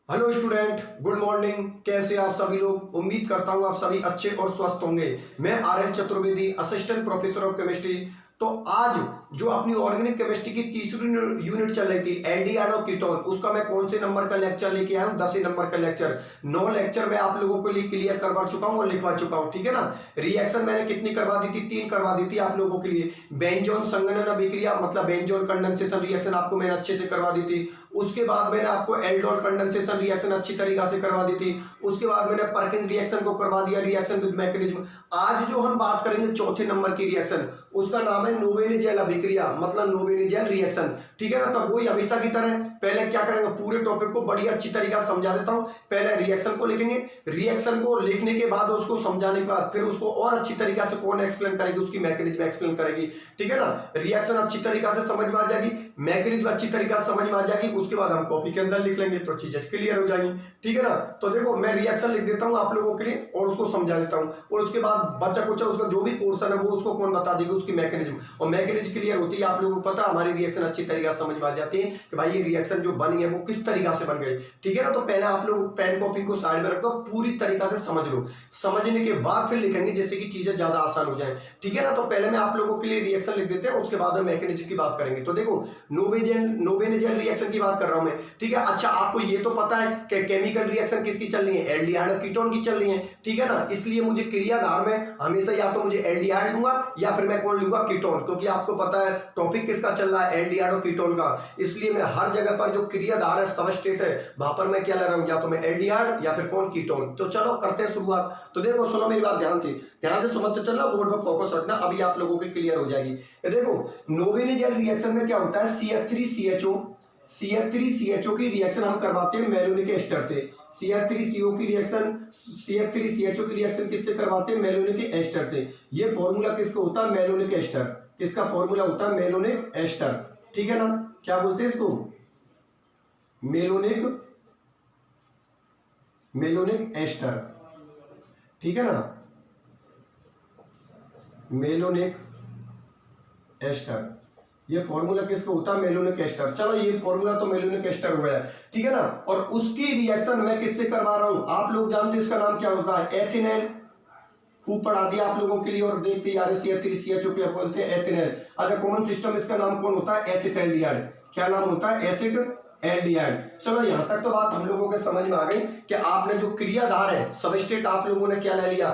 Hello student, good morning. कैसे आप सभी लोग? उम्मीद करता हूं आप सभी अच्छे और स्वस्थ होंगे। मैं R L Chaturvedi, assistant professor of chemistry. तो आज जो अपनी ऑर्गेनिक केमिस्ट्री की तीसरी यूनिट चल रही थी एल्डिहाइड और कीटोन, उसका मैं कौन से नंबर का लेक्चर लेके आया हूं? 10 नंबर का लेक्चर। 9 लेक्चर मैं आप लोगों को लिए क्लियर करवा चुका हूं और लिखवा चुका हूं, ठीक है ना। रिएक्शन मैंने कितनी करवा दी थी? 3 करवा दी थी आप लोगों के लिए। बेंजोन संगणन अभिक्रिया मतलब बेंजोन कंडेंसेशन रिएक्शन आपको मैंने अच्छे से करवा दी थी। उसके बाद मैंने आपको एल्डोल कंडेंसेशन रिएक्शन अच्छी तरीके से करवा दी थी। उसके बाद मैंने पर्किंग रिएक्शन को करवा दिया, रिएक्शन विद मैकेनिज्म। आज जो हम बात करेंगे चौथे नंबर की रिएक्शन, उसका नाम है नोवेनेजेल अभिक्रिया मतलब नोवेनेजेल रिएक्शन, ठीक है ना। तो वही हमेशा की तरह पहले क्या करेंगे, पूरे टॉपिक को बड़ी अच्छी तरीके से समझा देता हूं। पहले रिएक्शन को लिखेंगे, रिएक्शन को लिखने के बाद उसको समझाने के बाद फिर उसको और अच्छी तरीके से कौन एक्सप्लेन करेगी, उसकी मैकेनिज्म एक्सप्लेन करेगी, ठीक है ना। रिएक्शन अच्छी तरीके से समझ में आ जाएगी, मैकेनिज्म अच्छी तरीके से समझ में आ जाएगी, उसके बाद हम कॉपी के अंदर लिख लेंगे तो चीजें क्लियर हो जाएंगी, ठीक है ना। तो देखो मैं रिएक्शन लिख देता हूं आप लोगों के लिए और उसको समझा देता हूं, और उसके बाद बच्चा कुछ उसका जो भी पोर्शन है वो उसको कौन बता देगा, उसकी मैकेनिज्म। और मैकेनिज्म क्लियर होती है, आप लोगों को पता हमारी रिएक्शन अच्छी तरीके से समझ में आ जाती है कि भाई ये रिएक्शन जो बनी है वो किस तरीके से बन गई, ठीक है ना। तो पहले आप लोग पेन कॉपी को साइड में रख दो, पूरी तरीके से समझ लो। समझने के बाद फिर लिखेंगे जिससे कि चीजें ज्यादा आसान हो जाए, ठीक है ना। तो पहले मैं आप लोगों के लिए रिएक्शन लिख देते हैं, उसके बाद में मैकेनिज्म की बात करेंगे। तो देखो नोवेनेजेल रिएक्शन की बात कर रहा हूं मैं, ठीक है। अच्छा आपको ये तो पता है कि केमिकल रिएक्शन किसकी चल रही है? एल्डिहाइड और कीटोन की चल रही है, ठीक है ना। इसलिए मुझे क्रियाधार में हमेशा या तो मुझे एल्डिहाइड लूंगा या फिर मैं कौन लूंगा? कीटोन, क्योंकि आपको पता है टॉपिक किसका चल रहा है? एल्डिहाइड और कीटोन का। इसलिए मैं हर जगह पर जो क्रियाधार है, सबस्ट्रेट है, वहां पर मैं क्या ले रहा हूं? या तो मैं एल्डिहाइड या फिर कौन? कीटोन। तो चलो करते हैं शुरुआत। तो देखो सुनो मेरी बात ध्यान से समझते चलना, बोर्ड पर फोकस रखना, अभी आप लोगों की क्लियर हो जाएगी। देखो नोवेनेजेल रिएक्शन में क्या होता है? CH3CHO की रिएक्शन हम करवाते हैं मेलोनिक एस्टर से। CH3CO की रिएक्शन, CH3CHO की रिएक्शन किससे करवाते हैं? मेलोनिक एस्टर से। ये फॉर्मूला किसका होता है? Malonic ester. किसका फॉर्मूला होता है? मेलोनिक एस्टर, ठीक है ना। क्या बोलते हैं इसको? मेलोनिक एस्टर, ठीक है ना। मेलोनिक एस्टर, ये फॉर्मूला किसका होता है? Malonic ester. चलो ये फॉर्मूला तो मेलोनिक एस्टर हुआ है, ठीक है ना। और उसकी रिएक्शन मैं किससे करवा रहा हूं? आप लोग जानते हैं इसका नाम क्या होता है? एथिनेल। खूब पढ़ा दिया आप लोगों के लिए, और देखते यार CH3CHO क्या बोलते हैं? एथिनेल। अच्छा कॉमन सिस्टम इसका नाम कौन होता है? एसिटाल्डिहाइड। क्या नाम होता है? एसिटाल्डिहाइड। चलो यहां तक तो बात हम लोगों के समझ में आ गई कि आपने जो क्रियाधार है सबस्ट्रेट आप लोगों ने क्या ले लिया?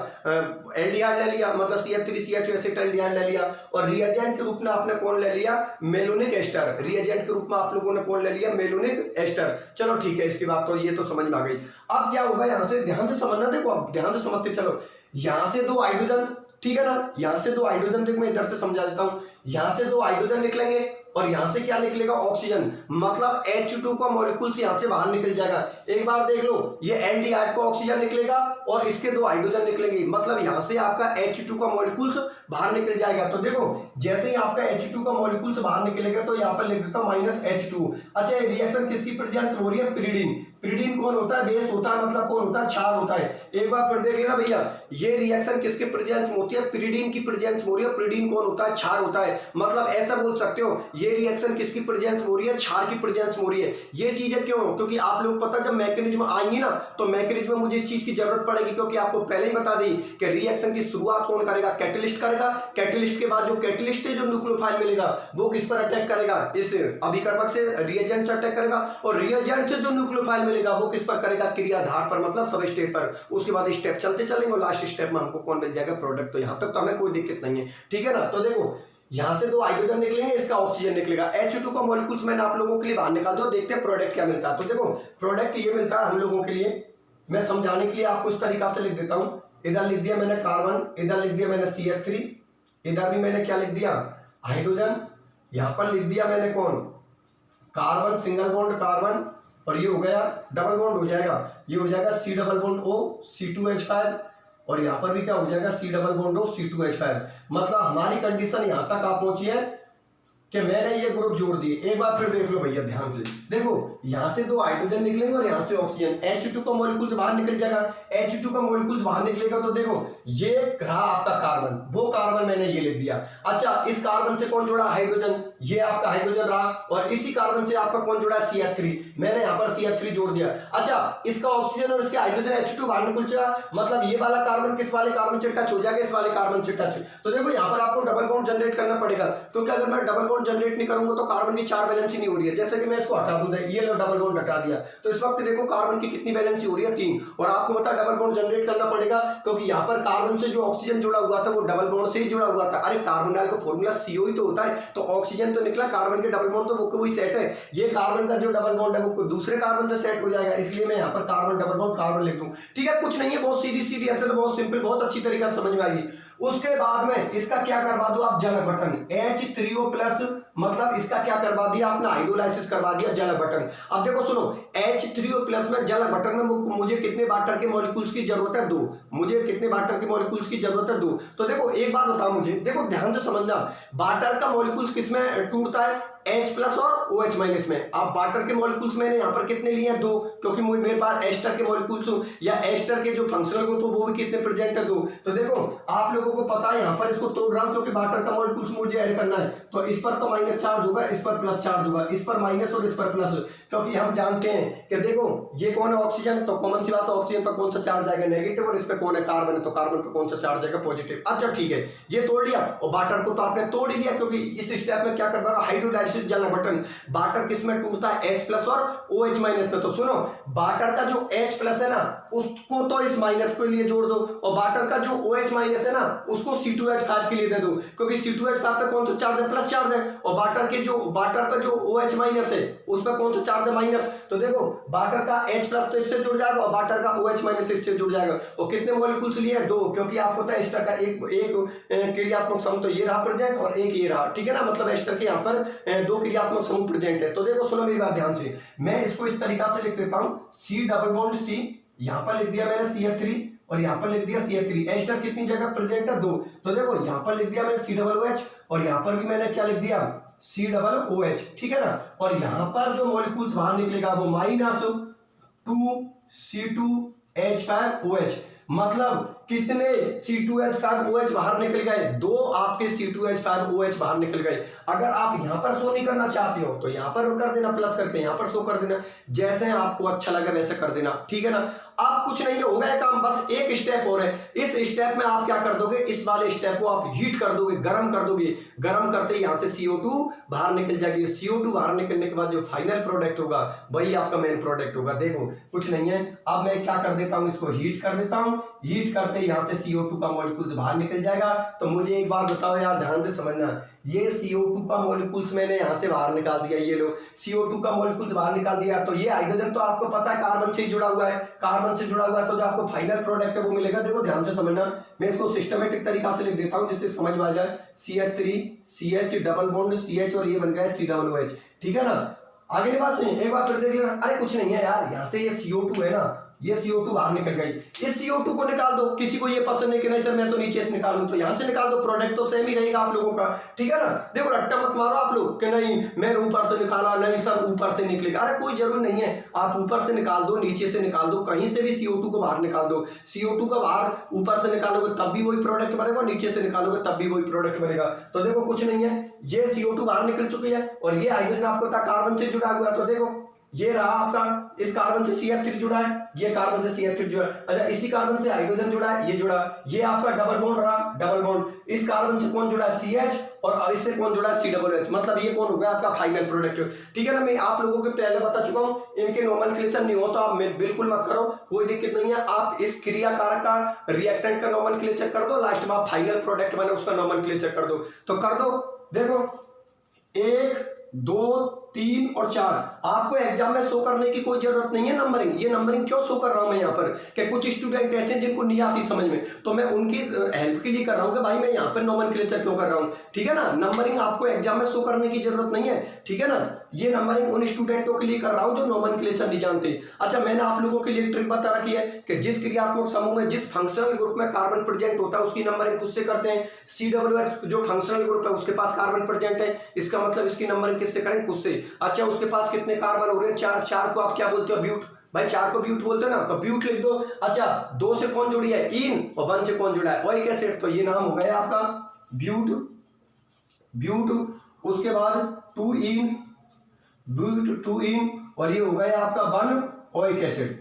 एल्डिहाइड ले लिया, मतलब CH3CHO एसिटाल्डिहाइड ले लिया, और रिएजेंट के रूप में आपने कौन ले लिया? Malonic ester. रिएजेंट के रूप में आप लोगों ने कौन ले लिया? Malonic ester. चलो ठीक है, इसकी बात तो ये तो समझ में आ गई। अब क्या होगा, यहां से ध्यान से समझना, देखो अब ध्यान से समझते चलो। यहां से 2 हाइड्रोजन, ठीक है ना, यहां से 2 हाइड्रोजन, देखो मैं इधर से समझा देता हूं। यहां से 2 हाइड्रोजन निकलेंगे और यहां से क्या निकलेगा? ऑक्सीजन, मतलब H2 का मॉलिक्यूल यहां से बाहर निकल जाएगा। एक बार देख लो, ये एल्डिहाइड को ऑक्सीजन निकलेगा और इसके 2 हाइड्रोजन निकलेंगे, मतलब यहां से आपका H2 का मॉलिक्यूल बाहर निकल जाएगा। तो देखो जैसे ही आपका H2 का मॉलिक्यूल बाहर निकलेगा तो यहां पर लिख देता हूं -H2। अच्छा ये रिएक्शन किसकी प्रेजेंस हो रही है? पिरिडीन। पिरिडीन कौन होता है? बेस होता है, मतलब कौन होता है? क्षार होता है। एक बार फिर देख लेना भैया, ये रिएक्शन किसके प्रेजेंस में होती है? पिरिडीन की प्रेजेंस में हो रही है। पिरिडीन कौन होता है? क्षार होता है। मतलब ऐसा बोल सकते हो ये रिएक्शन किसकी प्रेजेंस में हो रही है? क्षार की प्रेजेंस में हो रही है। ये चीजें क्यों? क्योंकि आप लोग पता जब मैकेनिज्म आएंगी ना तो मैकेनिज्म में मुझे इस चीज की जरूरत पड़ेगी, क्योंकि आपको पहले ही बता दी कि रिएक्शन की शुरुआत कौन करेगा? कैटलिस्ट करेगा। कैटलिस्ट के बाद जो कैटलिस्ट है, जो न्यूक्लियोफाइल मिलेगा वो किस पर अटैक करेगा? इस अभिकर्मक से, रिएजेंट से अटैक करेगा, और रिएजेंट से जो न्यूक्लियोफाइल मिलेगा वो किस पर करेगा? क्रियाधार पर, मतलब सबस्ट्रेट पर। उसके बाद स्टेप चलते चलेंगे और लास्ट स्टेप में हमको कौन मिल जाएगा? प्रोडक्ट। तो यहां तक तो हमें कोई दिक्कत नहीं है, ठीक है ना। तो देखो यहां से 2 हाइड्रोजन निकलेंगे, इसका ऑक्सीजन निकलेगा। H2 का मॉलिक्यूल्स मैंने आप लोगों के लिए बाहर निकाल दो, देखते हैं प्रोडक्ट क्या मिलता है। तो देखो प्रोडक्ट ये मिलता है हम लोगों के लिए। मैं समझाने के लिए आपको इस तरीका से लिख देता हूं। इधर लिख दिया मैंने कार्बन, इधर लिख दिया मैंने CH3, इधर भी मैंने क्या लिख दिया? हाइड्रोजन। यहां पर लिख दिया मैंने कौन? कार्बन, सिंगल बॉन्ड कार्बन, और ये हो गया डबल बॉन्ड हो जाएगा, ये हो जाएगा C double bond O C2H5, और यहां पर भी क्या हो जाएगा? C double bond O C2H5। मतलब हमारी कंडीशन यहां तक आप पहुंची है कि मैंने ये ग्रुप जोड़ दिए। एक बार फिर देख लो भैया ध्यान से, देखो यहां से 2 हाइड्रोजन निकलेंगे और यहां से ऑक्सीजन। H2 का मॉलिक्यूल बाहर निकल जाएगा। H2 का मॉलिक्यूल बाहर निकलेगा तो देखो ये रहा आपका कार्बन, वो कार्बन मैंने ये लिख दिया। अच्छा इस कार्बन से कौन जुड़ा? हाइड्रोजन। ये आपका हाइड्रोजन रहा, और इसी कार्बन से आपका कौन जुड़ा है, CH3। मैंने यहाँ पर CH3 जोड़ दिया। अच्छा, इसका ऑक्सीजन और इसके हाइड्रोजन H2 बाहर निकल जाएगा, मतलब ये वाला कार्बन किस वाले कार्बन से टच हो जाएगा, इस वाले कार्बन से टच। तो देखो यहाँ पर आपको डबल बॉन्ड जनरेट करना पड़ेगा, क्योंकि अगर मैं डबल बॉन्ड जनरेट नहीं करूंगा तो कार्बन की 4 वैलेंसी नहीं हो रही है। जैसे कि मैं इसको हटा दूं, ये लो डबल बॉन्ड हटा दिया, तो इस वक्त देखो कार्बन की कितनी वैलेंसी हो रही है, 3। और आपको पता डबल बॉन्ड जनरेट करना पड़ेगा, क्योंकि यहाँ पर कार्बन से जो ऑक्सीजन जुड़ा हुआ था वो डबल बॉन्ड से ही जुड़ा हुआ था। अरे कार्बन डाल का फॉर्मूला CO ही तो होता है, तो ऑक्सीजन तो निकला, कार्बन के डबल बॉन्ड तो वो वही सेट है। ये कार्बन का जो डबल बॉन्ड है वो दूसरे कार्बन से सेट हो जाएगा, इसलिए मैं यहाँ पर कार्बन डबल बॉन्ड कार्बन लिख दूं। ठीक है, कुछ नहीं है, बहुत सीधी सीधी आंसर, बहुत सिंपल, बहुत अच्छी तरीके से समझ में आएगी। उसके बाद में इसका क्या करवा दो आप, जल बटन, H3O+, मतलब इसका क्या करवा दिया आपने, हाइड्रोलाइसिस करवा दिया, जल बटन। अब देखो सुनो, H3O+ में जल बटन में मुझे कितने वाटर के मॉलिक्यूल्स की जरूरत है, 2। मुझे कितने वाटर के मॉलिक्यूल्स की जरूरत है, 2। तो देखो एक बात बताओ मुझे, देखो ध्यान से समझना, वाटर का मॉलिक्यूल्स किसमें टूटता है, H+ और OH- में। अब वाटर के मॉलिक्यूल्स मैंने यहाँ पर कितने लिए हैं, 2, क्योंकि मेरे पास एस्टर के मॉलिक्यूल्स या एस्टर के जो फंक्शनल ग्रुप वो भी कितने प्रेजेंट है, 2। तो देखो आप लोगों को पता है, यहाँ पर इसको तोड़ रहा हूं क्योंकि वाटर का मॉलिक्यूल्स मुझे ऐड करना है, तो इस पर तो माइनस चार्ज होगा, इस पर प्लस चार्ज होगा, इस पर माइनस और इस पर प्लस, क्योंकि हम जानते हैं कि देखो ये कौन है, ऑक्सीजन, तो कॉमन सी बात है, ऑक्सीजन पर कौन सा चार्ज आएगा, नेगेटिव, और इस पर कौन है, कार्बन है, तो कार्बन पर कौन सा चार्ज आएगा, पॉजिटिव। अच्छा ठीक है, ये तोड़ लिया, और वाटर को तो आपने तोड़ ही लिया, क्योंकि इस स्टेप में क्या कर रहा है, हाइड्रोलाइसिस, जल बटन। वाटर किसमें टूटता है, H+ और OH- में। तो सुनो, वाटर का जो H+ है ना, उसको तो इस माइनस के लिए जोड़ दो, और वाटर का जो OH- है ना, उसको C2H5 के लिए दे दो, क्योंकि C2H5 पे कौन सा चार्ज है, प्लस चार्ज है, और वाटर पे जो OH- है उस पर कौन सा चार्ज है, माइनस। तो देखो वाटर का H+ तो इससे जुड़ जाएगा, और वाटर का OH- इससे जुड़ जाएगा। और कितने मॉलिक्यूल्स लिए, 2, क्योंकि आपको पता है एस्टर का एक क्रियात्मक समूह तो ये रहा प्रेजेंट, और एक ये रहा, ठीक है ना, मतलब एस्टर के यहाँ पर 2 क्रियात्मक समूह प्रेजेंट है। तो देखो सुनो मेरी बात ध्यान से, मैं इसको इस तरीका से लिख देता हूं, C डबल बॉन्ड C, यहां पर लिख दिया मैंने CH3, और यहां पर लिख दिया CH3। एस्टर कितनी जगह प्रेजेंट है, 2। तो देखो यहां पर लिख दिया मैंने C OH, और यहां पर भी मैंने क्या लिख दिया, C OH, ठीक है ना। और यहां पर जो मॉलिक्यूल्स बाहर निकलेगा वो -2C2H5OH, मतलब कितने C2H5OH बाहर निकल गए, 2 आपके C2H5OH बाहर निकल गए। अगर आप यहां पर शो नहीं करना चाहते हो तो यहां पर कर देना, प्लस करके यहां पर शो कर देना, जैसे आपको अच्छा लगे वैसे कर देना, ठीक है ना। अब कुछ नहीं हो गया काम, बस एक स्टेप और है। इस स्टेप में आप क्या कर दोगे, इस वाले स्टेप को आप हीट कर दोगे, गर्म कर दोगे। गर्म करते ही यहां से CO2 बाहर निकल जाएगी। CO2 बाहर निकलने के बाद जो फाइनल प्रोडक्ट होगा वही आपका मेन प्रोडक्ट होगा। देखो कुछ नहीं है, अब मैं क्या कर देता हूं, इसको हीट कर देता हूं। हीट करते यहां से CO2 का मॉलिक्यूल्स बाहर निकल जाएगा। तो मुझे एक बात बताओ यार, ध्यान से समझना, ये CO2 का मॉलिक्यूल्स मैंने यहां से बाहर निकाल दिया, ये लो CO2 का मॉलिक्यूल्स बाहर निकाल दिया। तो ये हाइड्रोजन तो आपको पता है कार्बन से ही जुड़ा हुआ है, कार्बन से जुड़ा हुआ है, तो जो आपको फाइनल प्रोडक्ट है वो मिलेगा। देखो ध्यान से समझना, मैं इसको सिस्टमेटिक तरीका से लिख देता हूं जिससे समझ में आ जाए। CH3 CH double bond CH, और ये बन गया COOH, ठीक है ना। आगे की बात सुनिए, एक बार फिर देख लेना। अरे कुछ नहीं है यार, यहां से ये CO2 है ना, ये CO2 बाहर निकल गई, इस CO2 को निकाल दो। किसी को ये पसंद नहीं कि नहीं सर मैं तो नीचे से निकालूं, तो यहां से निकाल दो, प्रोडक्ट तो सेम ही रहेगा आप लोगों का, ठीक है ना। देखो रट्टा मत मारो आप लोग कि नहीं मैंने ऊपर से निकाला, नहीं सर ऊपर से निकलेगा। अरे कोई जरूर नहीं है, आप ऊपर से निकाल दो, नीचे से निकाल दो, कहीं से भी CO2 को बाहर निकाल दो। CO2 को बाहर ऊपर से निकालोगे तब भी वही प्रोडक्ट बनेगा, नीचे से निकालोगे तब भी वही प्रोडक्ट बनेगा। तो देखो कुछ नहीं है, ये CO2 बाहर निकल चुकी है, और ये हाइड्रोजन आपको पता कार्बन से जुड़ा हुआ है। तो देखो ये रहा आपका, इस कार्बन से CH3 जुड़ा है, ये कार्बन से CH3 जुड़ा है। अच्छा इसी कार्बन से हाइड्रोजन जुड़ा है, ये जुड़ा, ये आपका डबल बॉन्ड रहा, डबल बॉन्ड। इस कार्बन से कौन जुड़ा है, CH, और इससे कौन जुड़ा है, COOH, मतलब ये कौन हो गया आपका फाइनल प्रोडक्ट, ठीक है ना। मैं आप लोगों को पहले बता चुका हूं, इनके नोमेनक्लेचर नहीं हो तो आप बिल्कुल मत करो, कोई दिक्कत नहीं है। आप इस क्रिया कारक का, रिएक्टेंट का नोमेनक्लेचर कर दो, लास्ट में आप फाइनल प्रोडक्ट बने उसका नोमेनक्लेचर कर दो। तो कर दो, देखो 1 2 3 और 4, आपको एग्जाम में शो करने की कोई जरूरत नहीं है नंबरिंग। ये नंबरिंग क्यों शो कर रहा हूं मैं यहाँ पर, कि कुछ स्टूडेंट ऐसे हैं जिनको नहीं आती समझ में, तो मैं उनकी हेल्प के लिए कर रहा हूं कि भाई मैं यहाँ पर नोमेनक्लेचर क्यों कर रहा हूं, ठीक है ना। नंबरिंग आपको एग्जाम में शो करने की जरूरत नहीं है, ठीक है ना। ये नंबरिंग उन स्टूडेंटों के लिए कर रहा हूं जो नोमेनक्लेचर नहीं जानते। अच्छा मैंने आप लोगों के लिए ट्रिक बता रखी है कि जिस क्रियात्मक समूह में, जिस फंक्शनल ग्रुप में कार्बन प्रेजेंट होता है उसकी नंबरिंग खुद से करते हैं। COOH जो फंक्शनल ग्रुप है उसके पास कार्बन प्रेजेंट है, इसका मतलब इसकी नंबरिंग किससे करें, खुद से। अच्छा उसके पास कितने कार्बन हो रहे हैं, 4, 4 को आप क्या बोलते हो, ब्यूट, भाई 4 को ब्यूट बोलते हो ना, तो ब्यूट लिख दो। अच्छा 2 से कौन जुड़ी है, इन, और 1 से कौन जुड़ा है, ओइक एसिड, तो ये नाम हो गया आपका ब्यूट, ब्यूट उसके बाद टू इन ब्यूट टू इन, और ये हो गया आपका 1 ओइक एसिड।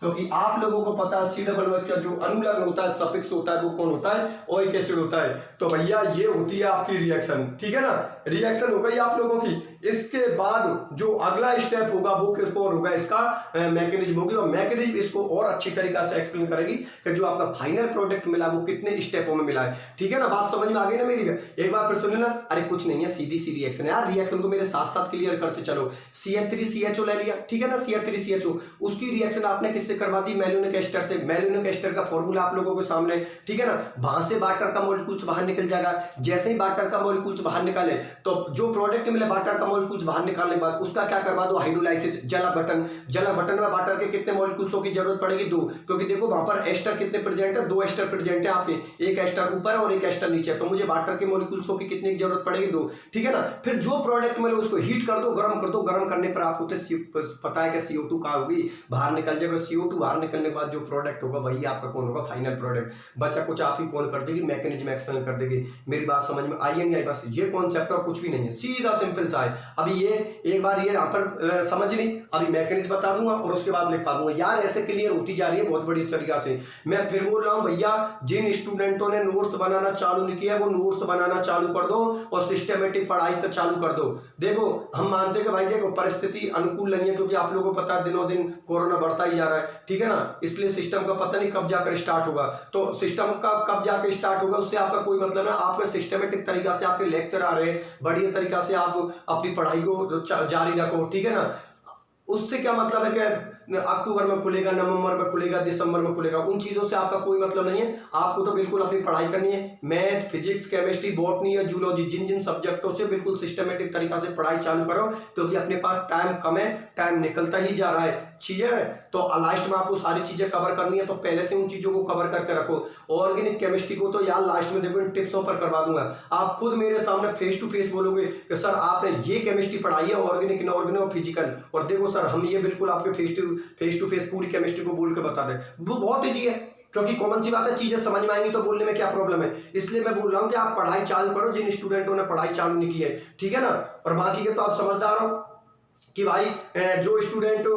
क्योंकि आप लोगों को पता है COOH का जो अनुलग्न होता है, सफिक्स होता है, वो कौन होता है? ओइक एसिड होता है। तो भैया ये होती है आपकी रिएक्शन, ठीक है ना, रिएक्शन हो गई आप लोगों की। इसके बाद जो अगला स्टेप होगा वो किसको और होगा, इसका मैकेनिज्म होगी, और मैकेनिज्म इसको और अच्छी तरीका से एक्सप्लेन करेगी कि जो आपका फाइनल प्रोडक्ट मिला वो कितने स्टेपों में मिला है, ठीक है ना। बात समझ में आ गई ना मेरी? एक बार फिर सुन लेना। अरे कुछ नहीं है, सीधी सी रिएक्शन है यार, रिएक्शन को मेरे साथ साथ क्लियर करते चलो। CH3CHO ले लिया, ठीक है ना, CH3CHO, उसकी रिएक्शन आपने किससे करवा दी? मेलोनिक एस्टर से। मेलोनिक एस्टर का फॉर्मूला आप लोगों के सामने, ठीक है ना। वहां से वाटर का मॉलिक्यूल्स बाहर निकल जाएगा। जैसे ही वाटर का मॉलिक्यूल्स बाहर निकाले तो जो प्रोडक्ट मिले वाटर का मॉलिक्यूल्स बाहर निकालने के बाद उसका क्या करवा दो? हाइड्रोलाइसिस, जला बटन। जला बटन में वाटर के कितने मॉलिक्यूल्सों की जरूरत पड़ेगी? 2, क्योंकि देखो वहां पर एस्टर कितने प्रेजेंट है? 2 एस्टर प्रेजेंट है आपके, एक एस्टर ऊपर और एक एस्टर नीचे, तो मुझे वाटर के मॉलिक्यूल्सों की कितनी जरूरत पड़ेगी? 2, ठीक है ना। फिर जो प्रोडक्ट मिले उसको हीट कर दो, गर्म कर दो। गर्म करने पर आपको तो पता है कि CO2 कहाँ होगी? बाहर निकल जाएगा। CO2 बाहर निकलने के बाद जो प्रोडक्ट होगा वही आपका कौन होगा? Final product. बच्चा कुछ आप ही कौन कर देगी? मैकेनिज्म एक्सप्लेन कर देगी। मेरी बात समझ में आई है नहीं आई? बस ये कॉन्सेप्ट और कुछ भी नहीं है, सीधा सिंपल सा है। अभी ये एक बार ये यहाँ पर समझ ली, अभी मैकेनिज्म बता दूंगा और उसके बाद लिख पा दूंगा यार। ऐसे क्लियर होती जा रही है बहुत बड़ी तरीका से। मैं फिर बोल रहा हूँ भैया, जिन स्टूडेंटों ने नोट्स बनाना चालू नहीं किया वो नोट्स बनाना चालू कर दो और सिस्टमेटिक पढ़ाई तो चालू कर दो। देखो हम मानते हैं कि भाई देखो परिस्थिति अनुकूल नहीं है, क्योंकि आप लोगों को पता है दिनों दिन कोरोना बढ़ता ही जा रहा है, ठीक है ना। इसलिए सिस्टम का पता नहीं कब जाकर स्टार्ट होगा, तो सिस्टम का कब जाकर स्टार्ट होगा उससे आपका कोई मतलब है। आपके सिस्टमेटिक तरीका से आपके लेक्चर आ रहे हैं, बढ़िया तरीका से आप अपनी पढ़ाई को जारी रखो, ठीक है ना। उससे क्या मतलब है कि अक्टूबर में खुलेगा, नवंबर में खुलेगा, दिसंबर में खुलेगा, उन चीजों से आपका कोई मतलब नहीं है। आपको तो बिल्कुल अपनी पढ़ाई करनी है। मैथ, फिजिक्स, केमिस्ट्री, बॉटनी या जूलॉजी, जिन जिन सब्जेक्टों से बिल्कुल सिस्टमेटिक तरीका से पढ़ाई चालू करो, क्योंकि अपने पास टाइम कम है, टाइम निकलता ही जा रहा है, चीजें तो लास्ट में आपको सारी चीजें कवर करनी है, तो पहले से उन चीजों को कवर करके रखो। ऑर्गेनिक केमिस्ट्री को तो यार लास्ट में देखो इन टिप्सों पर करवा दूंगा। आप खुद मेरे सामने फेस टू फेस बोलोगे कि सर आपने ये केमिस्ट्री पढ़ाई है, ऑर्गेनिक, इनऑर्गेनिक और फिजिकल, और देखो सर हम ये बिल्कुल आपके फेस टू फेस पूरी केमिस्ट्री को बोल के बता दें। वो बहुत ईजी है, क्योंकि कॉमन सी बात है, चीजें समझ में आएंगी तो बोलने में क्या प्रॉब्लम है। इसलिए मैं बोल रहा हूं कि आप पढ़ाई चालू करो, जिन स्टूडेंटों ने पढ़ाई चालू नहीं की है, ठीक है ना। और बाकी के तो आप समझदार हो कि भाई जो स्टूडेंट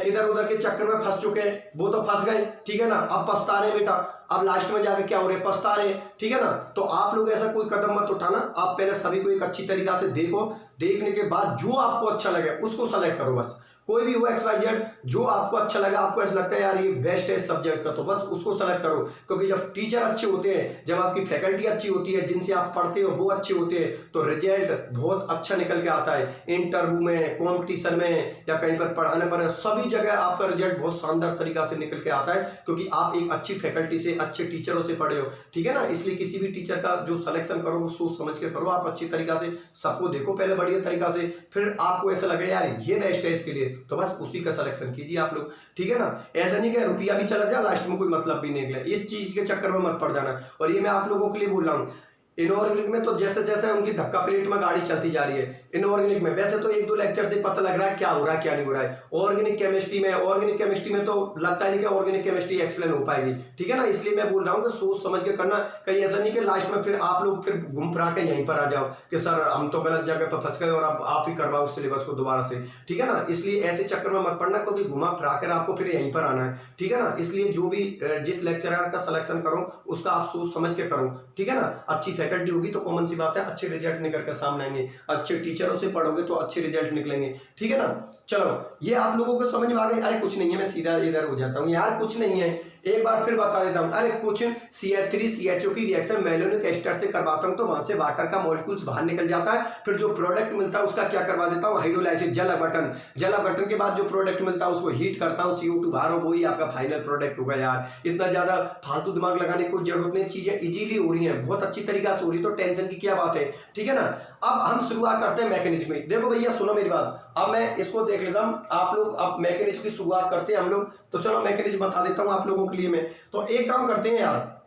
इधर उधर के चक्कर में फंस चुके हैं वो तो फंस गए, ठीक है ना। अब पछता रहे बेटा, अब लास्ट में जाके क्या हो रहे? पछता रहे, ठीक है ना। तो आप लोग ऐसा कोई कदम मत उठाना। आप पहले सभी को एक अच्छी तरीका से देखो, देखने के बाद जो आपको अच्छा लगे उसको सेलेक्ट करो। बस कोई भी हो XYZ, जो आपको अच्छा लगा, आपको ऐसा लगता है यार ये बेस्ट है इस सब्जेक्ट का, तो बस उसको सेलेक्ट करो। क्योंकि जब टीचर अच्छे होते हैं, जब आपकी फैकल्टी अच्छी होती है, जिनसे आप पढ़ते हो वो अच्छे होते हैं, तो रिजल्ट बहुत अच्छा निकल के आता है। इंटरव्यू में, कॉम्पिटिशन में या कहीं पर पढ़ाने पर, सभी जगह आपका रिजल्ट बहुत शानदार तरीका से निकल के आता है, क्योंकि आप एक अच्छी फैकल्टी से, अच्छे टीचरों से पढ़े हो, ठीक है ना। इसलिए किसी भी टीचर का जो सिलेक्शन करो वो सोच समझ के करो, आप अच्छी तरीका से सबको देखो पहले बढ़िया तरीका से, फिर आपको ऐसा लगे यार ये बेस्ट है इसके लिए, तो बस उसी का सिलेक्शन कीजिए आप लोग, ठीक है ना। ऐसा नहीं कि रुपया भी चला जाए लास्ट में कोई मतलब भी नहीं निकले, इस चीज के चक्कर में मत पड़ जाना। और ये मैं आप लोगों के लिए बोल रहा हूँ, इनऑर्गेनिक में तो जैसे जैसे उनकी धक्का प्लेट में गाड़ी चलती जा रही है, इनऑर्गेनिक में वैसे तो 1-2 लेक्चर से पता लग रहा है क्या हो रहा है क्या नहीं हो रहा है। ऑर्गेनिक केमिस्ट्री में तो लगता है नहीं कि ऑर्गेनिक केमिस्ट्री एक्सप्लेन हो पाएगी, ठीक है ना। इसलिए मैं बोल रहा हूँ कि सोच समझ के करना, कहीं ऐसा नहीं कि लास्ट में फिर आप लोग फिर घूम फिरा के यहीं पर आ जाओ कि सर हम तो गलत जगह पर फंस गए और अब आप ही करवाओ उस सिलेबस को दोबारा से, ठीक है ना। इसलिए ऐसे चक्कर में मत पड़ना, क्योंकि घुमा फिरा कर आपको फिर यहीं पर आना है, ठीक है ना। इसलिए जो भी जिस लेक्चरर का सिलेक्शन करो उसका आप सोच समझ के करो, ठीक है ना। अच्छी फैकल्टी होगी तो कॉमन सी बात है अच्छे रिजल्ट निकल कर सामने आएंगे, अच्छे टीचरों से पढ़ोगे तो अच्छे रिजल्ट निकलेंगे, ठीक है ना। चलो ये आप लोगों को समझ में आ गई? अरे कुछ नहीं है, मैं सीधा इधर हो जाता हूँ यार, कुछ नहीं है, एक बार फिर बता देता हूँ। अरे कुछ CH3CHO की रिएक्शन मेलोनिक एस्टर से करवाता हूँ तो वहां से वाटर का मॉलिक्यूल्स बाहर निकल जाता है, फिर जो प्रोडक्ट मिलता है उसका क्या करवा देता हूँ? हाइड्रोलाइसिस, जला बटन। जला बटन के बाद जो प्रोडक्ट मिलता है उसको हीट करता हूँ, CO2 बाहर हो, वही आपका फाइनल प्रोडक्ट होगा। यार इतना ज्यादा फालतू दिमाग लगाने की कोई जरूरत नहीं, चीजें इजीली हो रही है, बहुत अच्छी तरीका से हो रही है, तो टेंशन की क्या बात है, ठीक है ना। अब हम शुरुआत करते हैं मैकेनिज्म में। देखो भैया सुनो मेरी बात, अब मैं इसको देख लेता हूँ, आप लोग अब मैकेनिज्म की शुरुआत करते हैं हम लोग, तो चलो मैकेनिज्म बता देता हूँ आप लोगों के लिए मैं। तो एक काम करते हैं यार,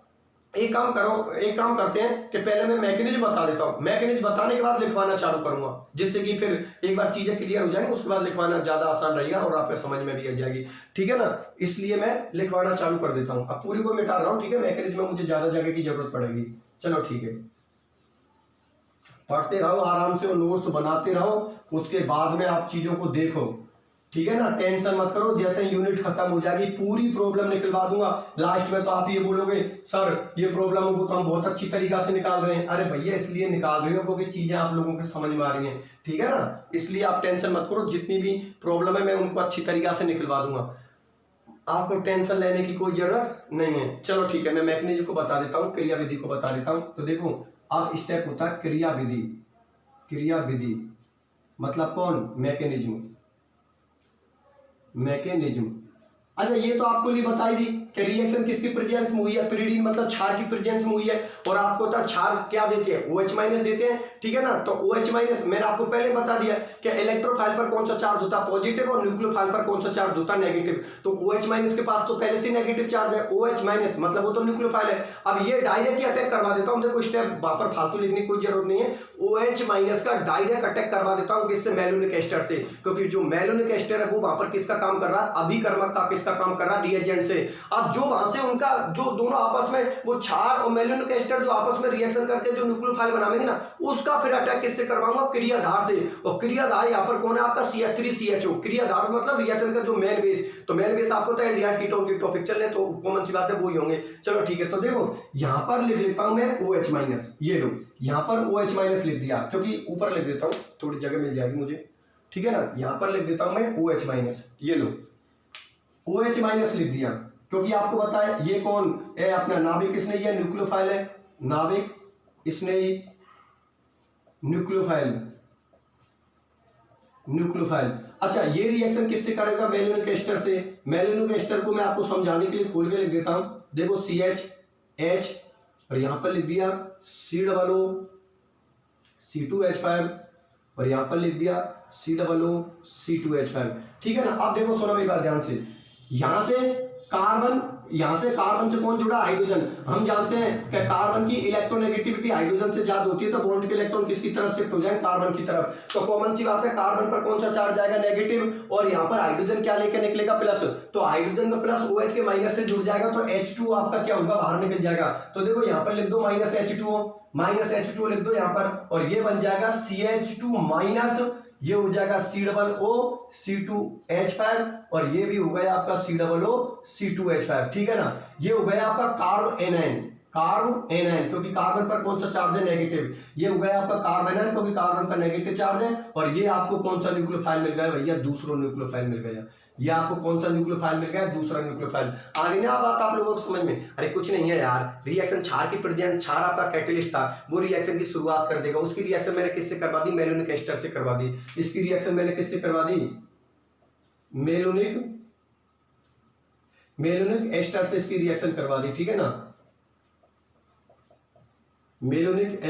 एक काम करते हैं कि पहले मैं मैकेनिज्म बता देता हूँ, मैकेनिज्म बताने के बाद लिखवाना चालू करूंगा, जिससे कि फिर एक बार चीजें क्लियर हो जाएंगी, उसके बाद लिखवाना ज्यादा आसान रहेगा और आपके समझ में भी आ जाएगी, ठीक है ना। इसलिए मैं लिखवाना चालू कर देता हूँ, अब पूरी को मिटा रहा हूँ, ठीक है। मैकेनिज्म में मुझे ज्यादा जगह की जरूरत पड़ेगी, चलो ठीक है। पढ़ते रहो आराम से और नोट्स बनाते रहो, उसके बाद में आप चीजों को देखो, ठीक है ना। टेंशन मत करो, जैसे यूनिट खत्म हो जाएगी पूरी प्रॉब्लम निकलवा दूंगा। लास्ट में तो आप ये बोलोगे सर ये प्रॉब्लम को तो हम बहुत अच्छी तरीका से निकाल रहे हैं। अरे भैया इसलिए निकाल रहे हो क्योंकि चीजें आप लोगों के समझ में आ रही हैं, ठीक है ना। इसलिए आप टेंशन मत करो, जितनी भी प्रॉब्लम है मैं उनको अच्छी तरीका से निकलवा दूंगा, आपको टेंशन लेने की कोई जरूरत नहीं है। चलो ठीक है, मैं मैकेनिज्म को बता देता हूँ, क्रिया विधि को बता देता हूँ। तो देखो अब स्टेप होता है क्रिया विधि। क्रिया विधि मतलब कौन, मैकेनिज्म। मैकेनिज्म, अच्छा ये तो आपको लिए बताई थी कि रिएक्शन किसकी प्रेजेंस में हुई है, पिरिडीन मतलब क्षार की प्रेजेंस में हुई है। और आपको पता क्षार क्या देते हैं, OH माइनस देते हैं, ठीक है ना। तो OH माइनस मैंने आपको पहले बता दिया कि इलेक्ट्रोफाइल पर कौन सा चार्ज होता है, पॉजिटिव, और न्यूक्लियोफाइल पर कौन सा चार्ज होता है, नेगेटिव। तो OH माइनस के पास तो पहले से नेगेटिव चार्ज है, OH माइनस मतलब वो तो न्यूक्लियोफाइल है। अब ये डायरेक्ट ही अटैक करवा देता हूं, देखो स्टेप वहां पर फालतू लिखने की कोई जरूरत नहीं है। OH माइनस का डायरेक्ट अटैक करवा देता हूं किससे, मेलोनिक एस्टर से, क्योंकि जो मेलोनिक एस्टर है वो वहां पर किसका काम कर रहा है, अभिकर्मक का किसका काम कर रहा है, रिएजेंट से। अब जो वहां से उनका जो दोनों आपस में वो क्षार और मेलोनिक एस्टर जो आपस में रिएक्शन करके जो न्यूक्लियोफाइल बनावेंगे ना, उसका फिर अटैक किससे करवाऊंगा, क्रियाधार से। और क्रियाधार यहां पर कौन है आपका, CH3CHO। क्रियाधार मतलब रिएक्शन का जो मेन बेस, तो मेन बेस आपको तो एल्डिहाइड कीटोन की टॉपिक चल रहे तो कॉमन सी बात है वो ही होंगे। चलो ठीक है, तो देखो यहां पर लिख लेता हूं मैं OH माइनस, ये लो यहां पर OH माइनस लिख दिया, क्योंकि ऊपर लिख देता हूं थोड़ी जगह मिल जाएगी मुझे, ठीक है ना। यहां पर लिख देता हूं मैं OH माइनस, ये लो OH माइनस लिख दिया, क्योंकि आपको पता है ये कौन है अपना नाभिक स्नेही है, न्यूक्लियोफाइल है, नाभिक स्नेही न्यूक्लियोफाइल, न्यूक्लियोफाइल। अच्छा ये रिएक्शन किससे करेगा, मेलोनिक एस्टर से। मेलोनिक एस्टर को मैं आपको समझाने के लिए खोल के लिख देता हूं, देखो CH और यहां पर लिख दिया COO C2H5 और यहां पर लिख दिया COO C2H5, ठीक है ना। अब देखो सुनो मेरी बात ध्यान से, यहां से कार्बन से कौन जुड़ा, हाइड्रोजन। हम जानते हैं कि कार्बन की इलेक्ट्रोनेगेटिविटी हाइड्रोजन से ज्यादा होती है, तो बॉन्ड के इलेक्ट्रॉन किसकी तरफ शिफ्ट हो जाए, कार्बन की तरफ। तो कॉमन सी बात है कार्बन पर कौन सा चार्ज जाएगा, नेगेटिव, और यहाँ पर हाइड्रोजन क्या लेकर निकलेगा, प्लस। तो हाइड्रोजन का प्लस OH के माइनस से जुड़ जाएगा, तो H2 आपका क्या होगा, बाहर निकल जाएगा। तो देखो यहाँ पर लिख दो -H2 लिख दो यहाँ पर, और ये बन जाएगा CH2 माइनस, ये हो जाएगा COO C2H5 और ये भी हो गया आपका COO C2H5, ठीक है ना। ये हो गया आपका कार्ब एनायन, क्योंकि कार्बन पर कौन सा चार्ज है, नेगेटिव। ये हो गया आपका कार्ब एनायन क्योंकि कार्बन पर नेगेटिव चार्ज है। और ये आपको कौन सा न्यूक्लियोफाइल मिल गया भैया, दूसरा न्यूक्लियोफाइल मिल गया। ये आपको कौन सा न्यूक्लियोफाइल मिल गया, दूसरा न्यूक्लियोफाइल। आ गई ना बात आप लोगों को समझ में। अरे कुछ नहीं है यार, रिएक्शन क्षार की प्रेजेंस, क्षार आपका कैटेलिस्ट था, वो रिएक्शन की शुरुआत कर देगा। उसकी रिएक्शन मैंने किससे करवा दी, मेलोनिक एस्टर से करवा दी। इसकी रिएक्शन मैंने किससे करवा दी, मेलोनिक एस्टर से इसकी रिएक्शन करवा दी, ठीक है ना। मेलोनिक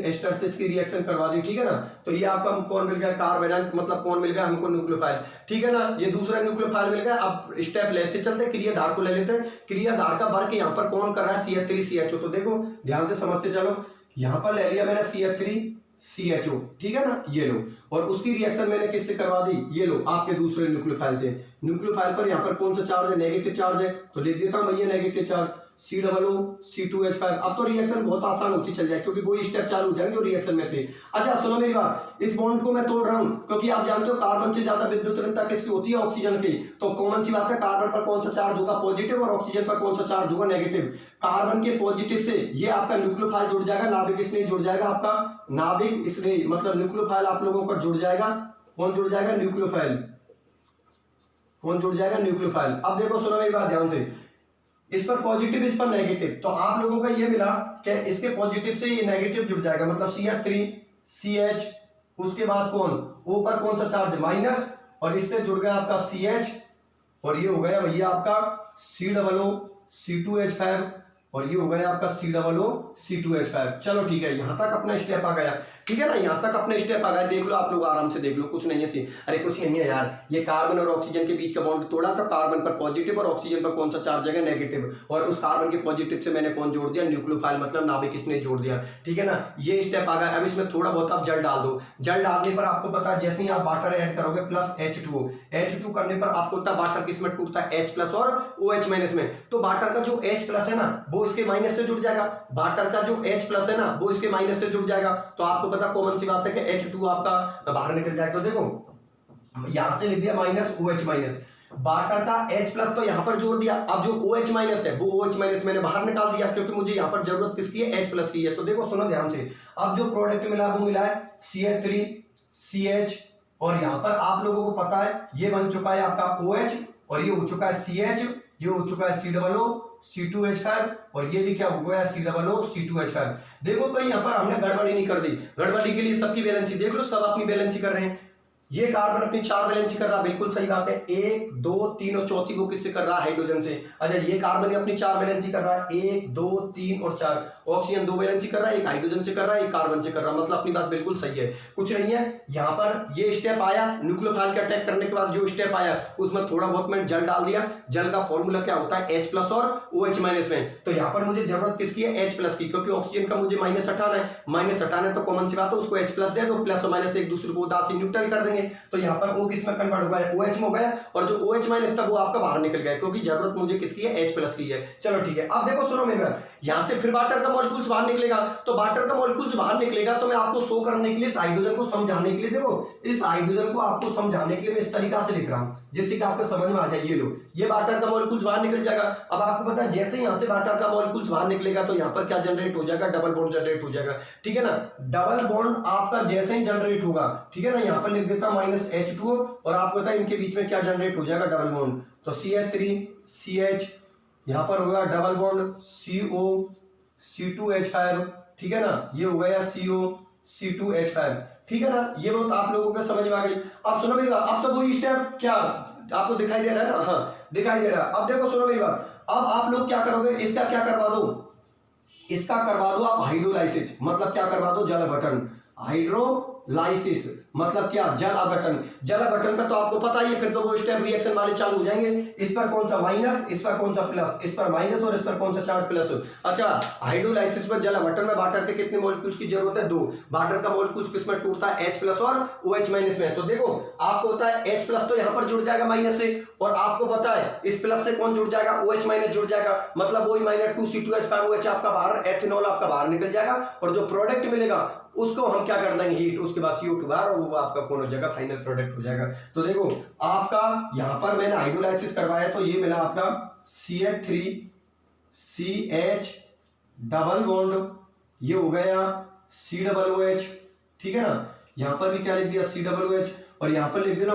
एस्टर से इसकी रिएक्शन करवा दी, ठीक है ना। तो ये आपका कौन मिल गया, कार्ब एनायन, मतलब कौन मिल गया हमको, न्यूक्लियोफाइल, ठीक है ना। ये दूसरा न्यूक्लियोफाइल मिल गया। अब स्टेप लेते चलते, क्रियाधार को ले लेते हैं। क्रियाधार का वर्क यहाँ पर कौन कर रहा है, CH3CHO। तो देखो ध्यान से समझते चलो, यहां पर ले लिया मैंने CH3CHO, ठीक है ना, ये लो। और उसकी रिएक्शन मैंने किससे करवा दी, ये लो आपके दूसरे न्यूक्लियोफाइल से। न्यूक्लियोफाइल पर यहाँ पर कौन सा चार्ज है, नेगेटिव चार्ज है, तो लिख देता हूं भैया नेगेटिव चार्ज COO C2H5। अब तो रिएक्शन बहुत आसान होती चल जाए, क्योंकि वही स्टेप चालू हो जाएंगे जो रिएक्शन में थे। अच्छा सुनो मेरी बात, इस बॉन्ड को मैं तोड़ रहा हूं, क्योंकि आप जानते हो कार्बन से ज्यादा विद्युत ऋणता किसकी होती है, ऑक्सीजन की। तो कॉमन सी बात है, कार्बन पर कौन सा चार्ज होगा, पॉजिटिव, और ऑक्सीजन पर कौन सा चार्ज होगा, नेगेटिव। कार्बन के पॉजिटिव से ये आपका न्यूक्लियोफाइल जुड़ जाएगा, नाभिक स्नेही जुड़ जाएगा, आपका नाभिक स्नेही मतलब न्यूक्लियोफाइल आप लोगों का जुड़ जाएगा। कौन जुड़ जाएगा, न्यूक्लियोफाइल। कौन जुड़ जाएगा, न्यूक्लियोफाइल। अब देखो सुनो मेरी बात ध्यान से, इस पर पॉजिटिव, इस पर नेगेटिव, तो आप लोगों का ये मिला कि इसके पॉजिटिव से ये नेगेटिव जुड़ जाएगा, मतलब CH3CH। उसके बाद कौन, ऊपर कौन सा चार्ज, माइनस, और इससे जुड़ गया आपका CH, और ये हो गया भैया आपका COO C2H5, और ये हो गया आपका COO C2H5। चलो ठीक है, यहां तक अपना स्टेप आ गया, ठीक है ना। यहां तक अपने स्टेप आ गया, देख लो आप लोग आराम से देख लो, कुछ नहीं है सी। अरे कुछ नहीं है यार, ये कार्बन और ऑक्सीजन के बीच का बॉन्ड तोड़ा, तो कार्बन पर पॉजिटिव और ऑक्सीजन पर कौन सा चार्ज है, नेगेटिव। और उस कार्बन के पॉजिटिव से मैंने कौन जोड़ दिया, न्यूक्लियोफाइल मतलब नाभिक इसने जोड़ दिया, ठीक है ना। ये स्टेप आ गया। अब इसमें थोड़ा बहुत आप जल डाल दो। जल डालने पर आपको पता है, जैसे ही आप वाटर ऐड करोगे प्लस H2 करने पर आपको वाटर किस में टूटता है, H+ और OH- में। तो वाटर का जो H+ है ना, वो इसके माइनस से जुड़ जाएगा, वाटर का जो H प्लस है ना वो इसके माइनस से जुड़ जाएगा। तो आपको पता कॉमन सी बात है कि H2 आपका बाहर निकल जाएगा। तो देखो यहां से लिख दिया माइनस OH माइनस, वाटर का H प्लस तो यहां पर जोड़ दिया, अब जो OH माइनस है वो OH माइनस मैंने बाहर निकाल दिया क्योंकि मुझे यहां पर जरूरत किसकी है, H प्लस की है। तो देखो सुनो ध्यान से, अब जो प्रोडक्ट मिला वो मिला है CH3CH, और यहां पर आप लोगों को पता है ये बन चुका है आपका OH, और ये हो चुका है CH, ये हो चुका है C+O2H5, और ये भी क्या हो गया C+O2H5। देखो कहीं यहां पर हमने गड़बड़ी नहीं कर दी, गड़बड़ी के लिए सबकी वैलेंसी देख लो, सब अपनी वैलेंसी कर रहे हैं। ये कार्बन अपनी 4 वैलेंसी कर रहा है, बिल्कुल सही बात है, 1 2 3 और चौथी वो किससे कर रहा है, हाइड्रोजन से। अच्छा ये कार्बन अपनी 4 वैलेंसी कर रहा है, 1 2 3 और 4, ऑक्सीजन 2 वैलेंसी कर रहा है, एक हाइड्रोजन से कर रहा है, एक कार्बन से कर रहा है, मतलब अपनी बात बिल्कुल सही है, कुछ नहीं है। यहाँ पर ये स्टेप आया, न्यूक्लियोफाइल के अटैक करने के बाद जो स्टेप आया उसमें थोड़ा बहुत मैंने जल डाल दिया। जल का फॉर्मूला क्या होता है, H प्लस और OH माइनस में। तो यहाँ पर मुझे जरूरत किसकी है, H प्लस की, क्योंकि ऑक्सीजन का मुझे माइनस हटाना है, माइनस हटाना है तो कॉमन सी बात है उसको H प्लस दे दो, प्लस और माइनस एक दूसरे को उदासीन न्यूट्रल कर देंगे। तो यहाँ पर वो किस में कन्वर्ट हो गया, OH में हो गया, और जो OH माइनस था वो आपका बाहर निकल गया क्योंकि जरूरत मुझे किसकी है, H प्लस की है। चलो ठीक है, अब देखो सुनो मेरी बात, यहाँ से फिर वाटर का मॉलिक्यूल्स बाहर निकलेगा, तो वाटर का मॉलिक्यूल्स बाहर निकलेगा तो मैं आपको शो करने के लिए, इस हाइड्रोजन को समझाने के लिए, देखो इस हाइड्रोजन को आपको समझाने के लिए मैं इस तरीका से लिख रहा हूँ जिससे कि आपको समझ में आ जाए। ये लो, ये वाटर का मॉलिक्यूल्स बाहर निकल जाएगा। अब आपको पता है जैसे यहाँ से वाटर का मॉलिक्यूल्स बाहर निकलेगा तो यहाँ पर क्या जनरेट हो जाएगा, डबल बॉन्ड जनरेट हो जाएगा, ठीक है ना। डबल बॉन्ड आपका जैसे ही जनरेट होगा, ठीक है ना, यहाँ पर लिख देता माइनस H2O, और आपको पता है इनके बीच में क्या जनरेट हो जाएगा, डबल बॉन्ड। तो CH3CH, यहाँ पर होगा डबल बॉन्ड CO C2H5, ठीक है ना, ये हो गया CO C2H5, ठीक है ना। ये बात आप लोगों को समझ में आ गई। अब सुनो मेरी बात, अब तो वही स्टेप क्या आपको दिखाई दे रहा है ना, हाँ दिखाई दे रहा है। अब देखो सुनो मेरी बात, अब आप लोग क्या करोगे, इसका क्या करवा दो, इसका करवा दो आप हाइड्रोलाइसिस, मतलब क्या करवा दो, जल अपघटन। हाइड्रोलाइसिस मतलब क्या, जल अपघटन। जल अपघटन का तो आपको पता ही है, फिर तो वो स्टेप रिएक्शन वाले चालू हो जाएंगे। इस पर कौन सा माइनस, इस पर कौन सा प्लस, इस पर माइनस और इस पर कौन सा चार्ज प्लस। अच्छा हाइड्रोलाइसिस में जल अपघटन में वाटर के कितने मॉलिक्यूल्स की जरूरत है, 2। वाटर का मॉलिक्यूल्स किसमें टूटता है, H प्लस और OH माइनस में। तो देखो आपको पता है H प्लस तो यहाँ पर जुड़ जाएगा माइनस से, और आपको पता है इस प्लस से कौन जुड़ जाएगा, OH माइनस जुड़ जाएगा, मतलब वही -2C2H5OH आपका बाहर, एथेनॉल आपका बाहर निकल जाएगा, और जो प्रोडक्ट मिलेगा उसको हम क्या कर देंगे, हीट, उसके बाद CO2 बाहर, और वो आपका कौन हो जाएगा, फाइनल प्रोडक्ट हो जाएगा। तो देखो आपका यहाँ पर मैंने हाइड्रोलाइसिस करवाया तो ये मिला आपका CH3CH डबल बॉन्ड, ये हो गया COOH, ठीक है ना। यहाँ पर भी क्या लिख दिया, COOH, और यहाँ पर लिख देना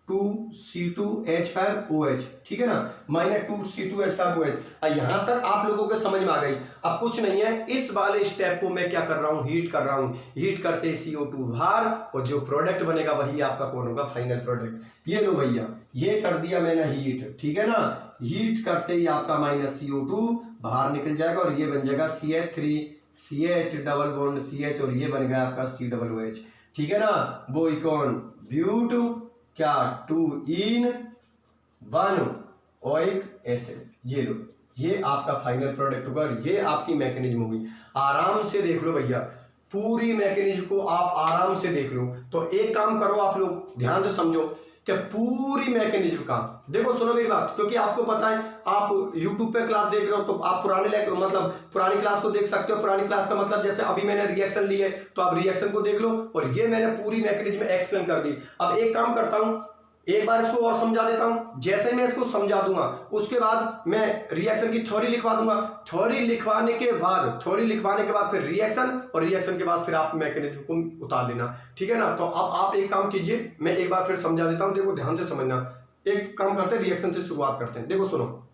-2C2H5OH, ठीक है ना, -2C2H5OH। यहां तक आप लोगों को समझ में आ गई। अब कुछ नहीं है, इस वाले स्टेप को मैं क्या कर रहा हूं, हीट कर रहा हूं। हीट करते CO2 बाहर, और जो प्रोडक्ट बनेगा वही आपका कौन होगा, फाइनल प्रोडक्ट। ये लो भैया, ये कर दिया मैंने हीट, ठीक है ना। हीट करते ही आपका -CO2 बाहर निकल जाएगा, और ये बन जाएगा CH3CH डबल बॉन्ड CH, और ये बन गया आपका COOH, ठीक है ना। वो कौन, ब्यूट क्या, 2 in 1 ओइक एसिड। ये लो, ये आपका फाइनल प्रोडक्ट होगा, ये आपकी मैकेनिज्म होगी। आराम से देख लो भैया, पूरी मैकेनिज्म को आप आराम से देख लो। तो एक काम करो, आप लोग ध्यान से समझो कि पूरी मैकेनिज्म का, देखो सुनो मेरी बात, क्योंकि आपको पता है आप YouTube पे क्लास देख रहे हो तो आप पुरानी क्लास को देख सकते हो। पुरानी क्लास का मतलब जैसे अभी मैंने रिएक्शन ली है तो आप रिएक्शन को देख लो, और ये मैंने पूरी मैकेनिज्म एक्सप्लेन कर दी। अब एक काम करता हूं, एक बार इसको और समझा देता हूं। जैसे मैं इसको समझा दूंगा उसके बाद मैं रिएक्शन की थ्योरी लिखवा दूंगा। थ्योरी लिखवाने के बाद फिर रिएक्शन, और रिएक्शन के बाद फिर आप मैकेनिज्म को उतार लेना, ठीक है ना। तो अब आप एक काम कीजिए, मैं एक बार फिर समझा देता हूं, देखो ध्यान से समझना। एक काम करते हैं, रिएक्शन से शुरुआत करते हैं। देखो सुनो,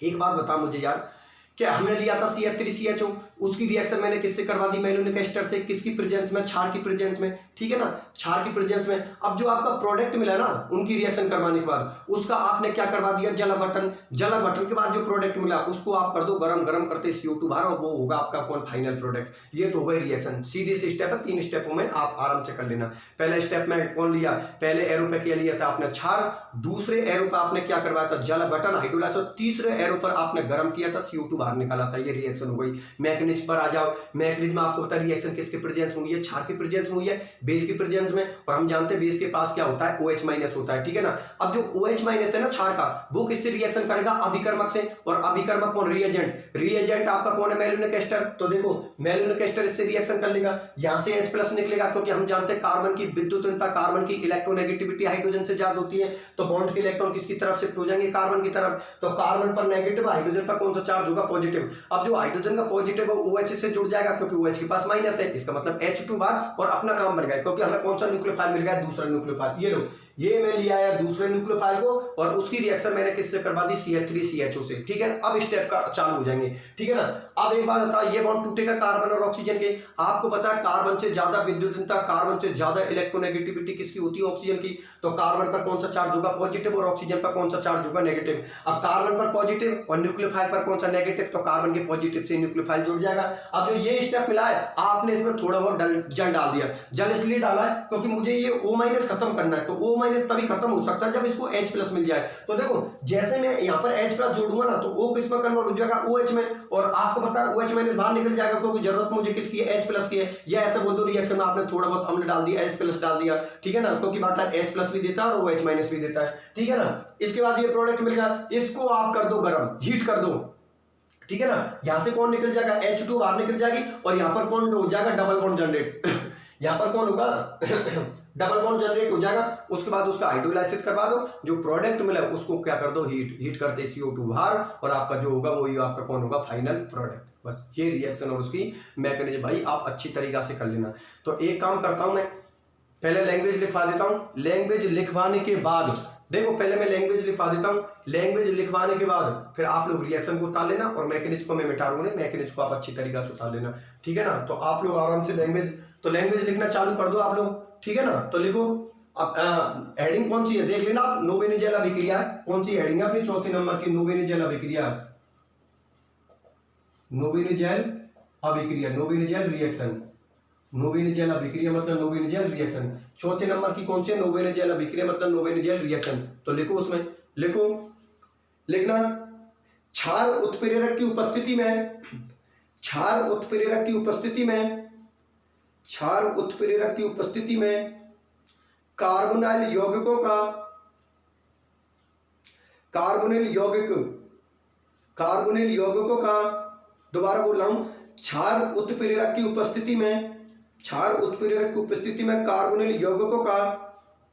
एक बात बता मुझे यार, क्या हमने लिया था CH3CHO, उसकी रिएक्शन मैंने किससे करवा दी, मेलोनिक एस्टर से, किसकी प्रेजेंस में, क्षार की प्रेजेंस में, ठीक है ना, क्षार की प्रेजेंस में। अब जो आपका प्रोडक्ट मिला ना, उनकी रिएक्शन करवाने के बाद उसका आपने क्या करवा दिया, जल अपघटन। जल अपघटन के बाद जो प्रोडक्ट मिला उसको आप कर दो गरम, गरम करते CO2 बाहर, और वो होगा आपका कौन, फाइनल प्रोडक्ट। ये तो हो गई रिएक्शन, सीधे से स्टेप है, 3 स्टेपों में आप आराम से कर लेना। पहले स्टेप में कौन लिया, पहले एरो पे क्या लिया था आपने, क्षार, दूसरे एरो पर आपने क्या करवाया था, जल अपघटन हाइड्रोलाइसिस, और तीसरे एरो पर आपने गर्म किया था, CO2 बाहर निकाला था। ये रिएक्शन हो गई। मैकेनिज्म मैकेनिक्स पर आ जाओ। मैकेनिक्स में आपको पता है रिएक्शन किसके प्रेजेंस में हुई है, क्षार के प्रेजेंस में हुई है, बेस के प्रेजेंस में, और हम जानते हैं बेस के पास क्या होता है, OH माइनस होता है, ठीक है ना। अब जो OH माइनस है ना क्षार का, वो किससे रिएक्शन करेगा, अभिकर्मक से, और अभिकर्मक कौन, रिएजेंट आपका कौन है, मेलोनिक एस्टर। तो देखो मेलोनिक एस्टर इससे रिएक्शन कर लेगा, यहां से H+ निकलेगा, क्योंकि हम जानते हैं कार्बन की विद्युतता, कार्बन की इलेक्ट्रोनेगेटिविटी हाइड्रोजन से ज्यादा होती है, तो बॉन्ड के इलेक्ट्रॉन किसकी तरफ शिफ्ट हो जाएंगे, कार्बन की तरफ। तो कार्बन पर नेगेटिव, हाइड्रोजन पर कौन सा चार्ज होगा, पॉजिटिव। अब जो हाइड्रोजन का पॉजिटिव है वो OH से जुड़ जाएगा, क्योंकि OH के पास माइनस है, इसका मतलब H2 बार, और अपना काम बन गया, क्योंकि हमें कौन सा न्यूक्लियोफाइल मिल गया, दूसरा न्यूक्लियोफाइल। ये लो, ये मैं लिया है दूसरे न्यूक्लियोफाइल को, और उसकी रिएक्शन मैंने किससे करवा दी, CH3CHO से, ठीक है। अब स्टेप का चालू हो जाएंगे, ठीक है ना। अब एक बात बता, ये बॉन्ड टूटेगा कार्बन और ऑक्सीजन के, आपको पता है कार्बन से ज्यादा विद्युतता, कार्बन से ज्यादा इलेक्ट्रोनेगेटिविटी किसकी होती है, ऑक्सीजन की। तो कार्बन पर कौन सा चार्ज होगा, पॉजिटिव, और ऑक्सीजन पर कौन सा चार्ज होगा, नेगेटिव। अब कार्बन पर पॉजिटिव और न्यूक्लियोफाइल पर कौन सा, नेगेटिव, तो कार्बन के पॉजिटिव से न्यूक्लियोफाइल जुड़ जाएगा। अब जो ये स्टेप मिला है, आपने इसमें थोड़ा बहुत जल डाल दिया। जल इसलिए डाला है क्योंकि मुझे ये O- खत्म करना है, तो O- तभी खत्म हो सकता है जब इसको H+ मिल जाए। तो देखो जैसे मैं यहाँ पर H+ जोड़ूंगा ना, तो O किस में कन्वर्ट हो जाएगा, OH में, और आपको पता है OH- बाहर निकल जाएगा, क्योंकि जरूरत मुझे किसकी है, H+ की है। या ऐसे बोल दो रिएक्शन में आपने थोड़ा बहुत अम्ल डाल दिया, H+ डाल दिया, ठीक है ना, क्योंकि वाटर H+ भी देता है और OH- भी देता है, ठीक है ना। इसके बाद ये प्रोडक्ट मिल गया, इसको आप कर दो गर्म, हीट कर दो, ठीक है ना। यहां से कौन निकल जाएगा, H2 बाहर निकल जाएगी, और यहां पर कौन हो जाएगा, डबल बॉन्ड जनरेट यहां पर कौन होगा डबल बॉन्ड जनरेट हो जाएगा। उसके बाद उसका हाइड्रोलाइसिस करवा दो, जो प्रोडक्ट मिला उसको क्या कर दो, हीट करते CO2 बाहर, और आपका जो होगा वो आपका कौन होगा, फाइनल प्रोडक्ट। बस ये रिएक्शन और उसकी मैकेनिज्म भाई आप अच्छी तरीका से कर लेना। तो एक काम करता हूं मैं, पहले लैंग्वेज लिखवा देता हूं, लैंग्वेज लिखवाने के बाद देखो, पहले मैं लैंग्वेज लिखवा देता हूं, लैंग्वेज लिखवाने के बाद फिर आप लोग रिएक्शन को उतार लेना, और मैकेनिज्म को मैं मिटा दूंगा, मैकेनिज्म को आप अच्छी तरीका से उतार लेना, ठीक है ना। तो आप लोग आराम से लैंग्वेज, तो लैंग्वेज लिखना चालू कर दो आप लोग, ठीक है ना। तो लिखो, अब हेडिंग कौन सी है देख लेना आप, नोवेनिजेल अभिक्रिया, कौन सी हेडिंग है अपनी, चौथे नंबर की, नोवेनिजेल अभिक्रिया, नोवेनिजेल अभिक्रिया, नोवेनिजेल रिएक्शन, नोवेनिजेल अभिक्रिया मतलब नोवेनिजेल रिएक्शन। चौथे नंबर की कौन सी है, नोवेनिजेल अभिक्रिया मतलब नोवेनिजेल रिएक्शन। तो लिखो, उसमें लिखो, लिखना, क्षार उत्प्रेरक की उपस्थिति में, क्षार उत्प्रेरक की उपस्थिति में, क्षार उत्प्रेरक की उपस्थिति में कार्बोनिल यौगिकों का, कार्बोनिल यौगिक, कार्बोनिल यौगिकों का, दोबारा बोल रहा हूं, क्षार उत्प्रेरक की उपस्थिति में, क्षार उत्प्रेरक की उपस्थिति में कार्बोनिल यौगिकों का,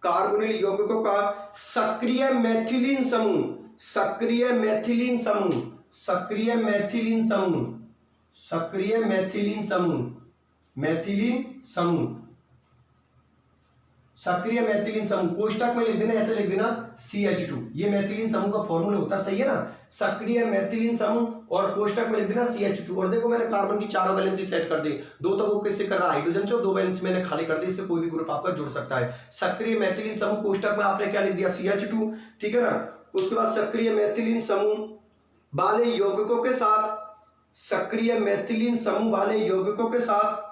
कार्बोनिल यौगिकों का सक्रिय मैथिलीन समूह, सक्रिय मैथिलीन समूह, सक्रिय मैथिलीन समूह, सक्रिय मैथिलीन समूह, मैथिलीन समूह, सक्रिय मैथिलीन समूह, कोष्टक में लिख देना, ऐसे लिख देना CH2, ये मैथिलीन समूह का फॉर्मूला होता है, सही है ना, सक्रिय मैथिलीन समूह, और कोष्टक में लिख देना CH2। और देखो मैंने कार्बन की चारों वैलेंसी सेट कर दी, दो तो वो किससे कर रहा है, हाइड्रोजन से, और दो वैलेंसी मैंने खाली कर दी, इससे कोई भी ग्रुप आपका जुड़ सकता है। सक्रिय मैथिलीन समूह, कोष्टक में आपने क्या लिख दिया, CH2, ठीक है ना। उसके बाद सक्रिय मैथिलीन समूह वाले यौगिकों के साथ, सक्रिय मैथिलीन समूह वाले यौगिकों के साथ,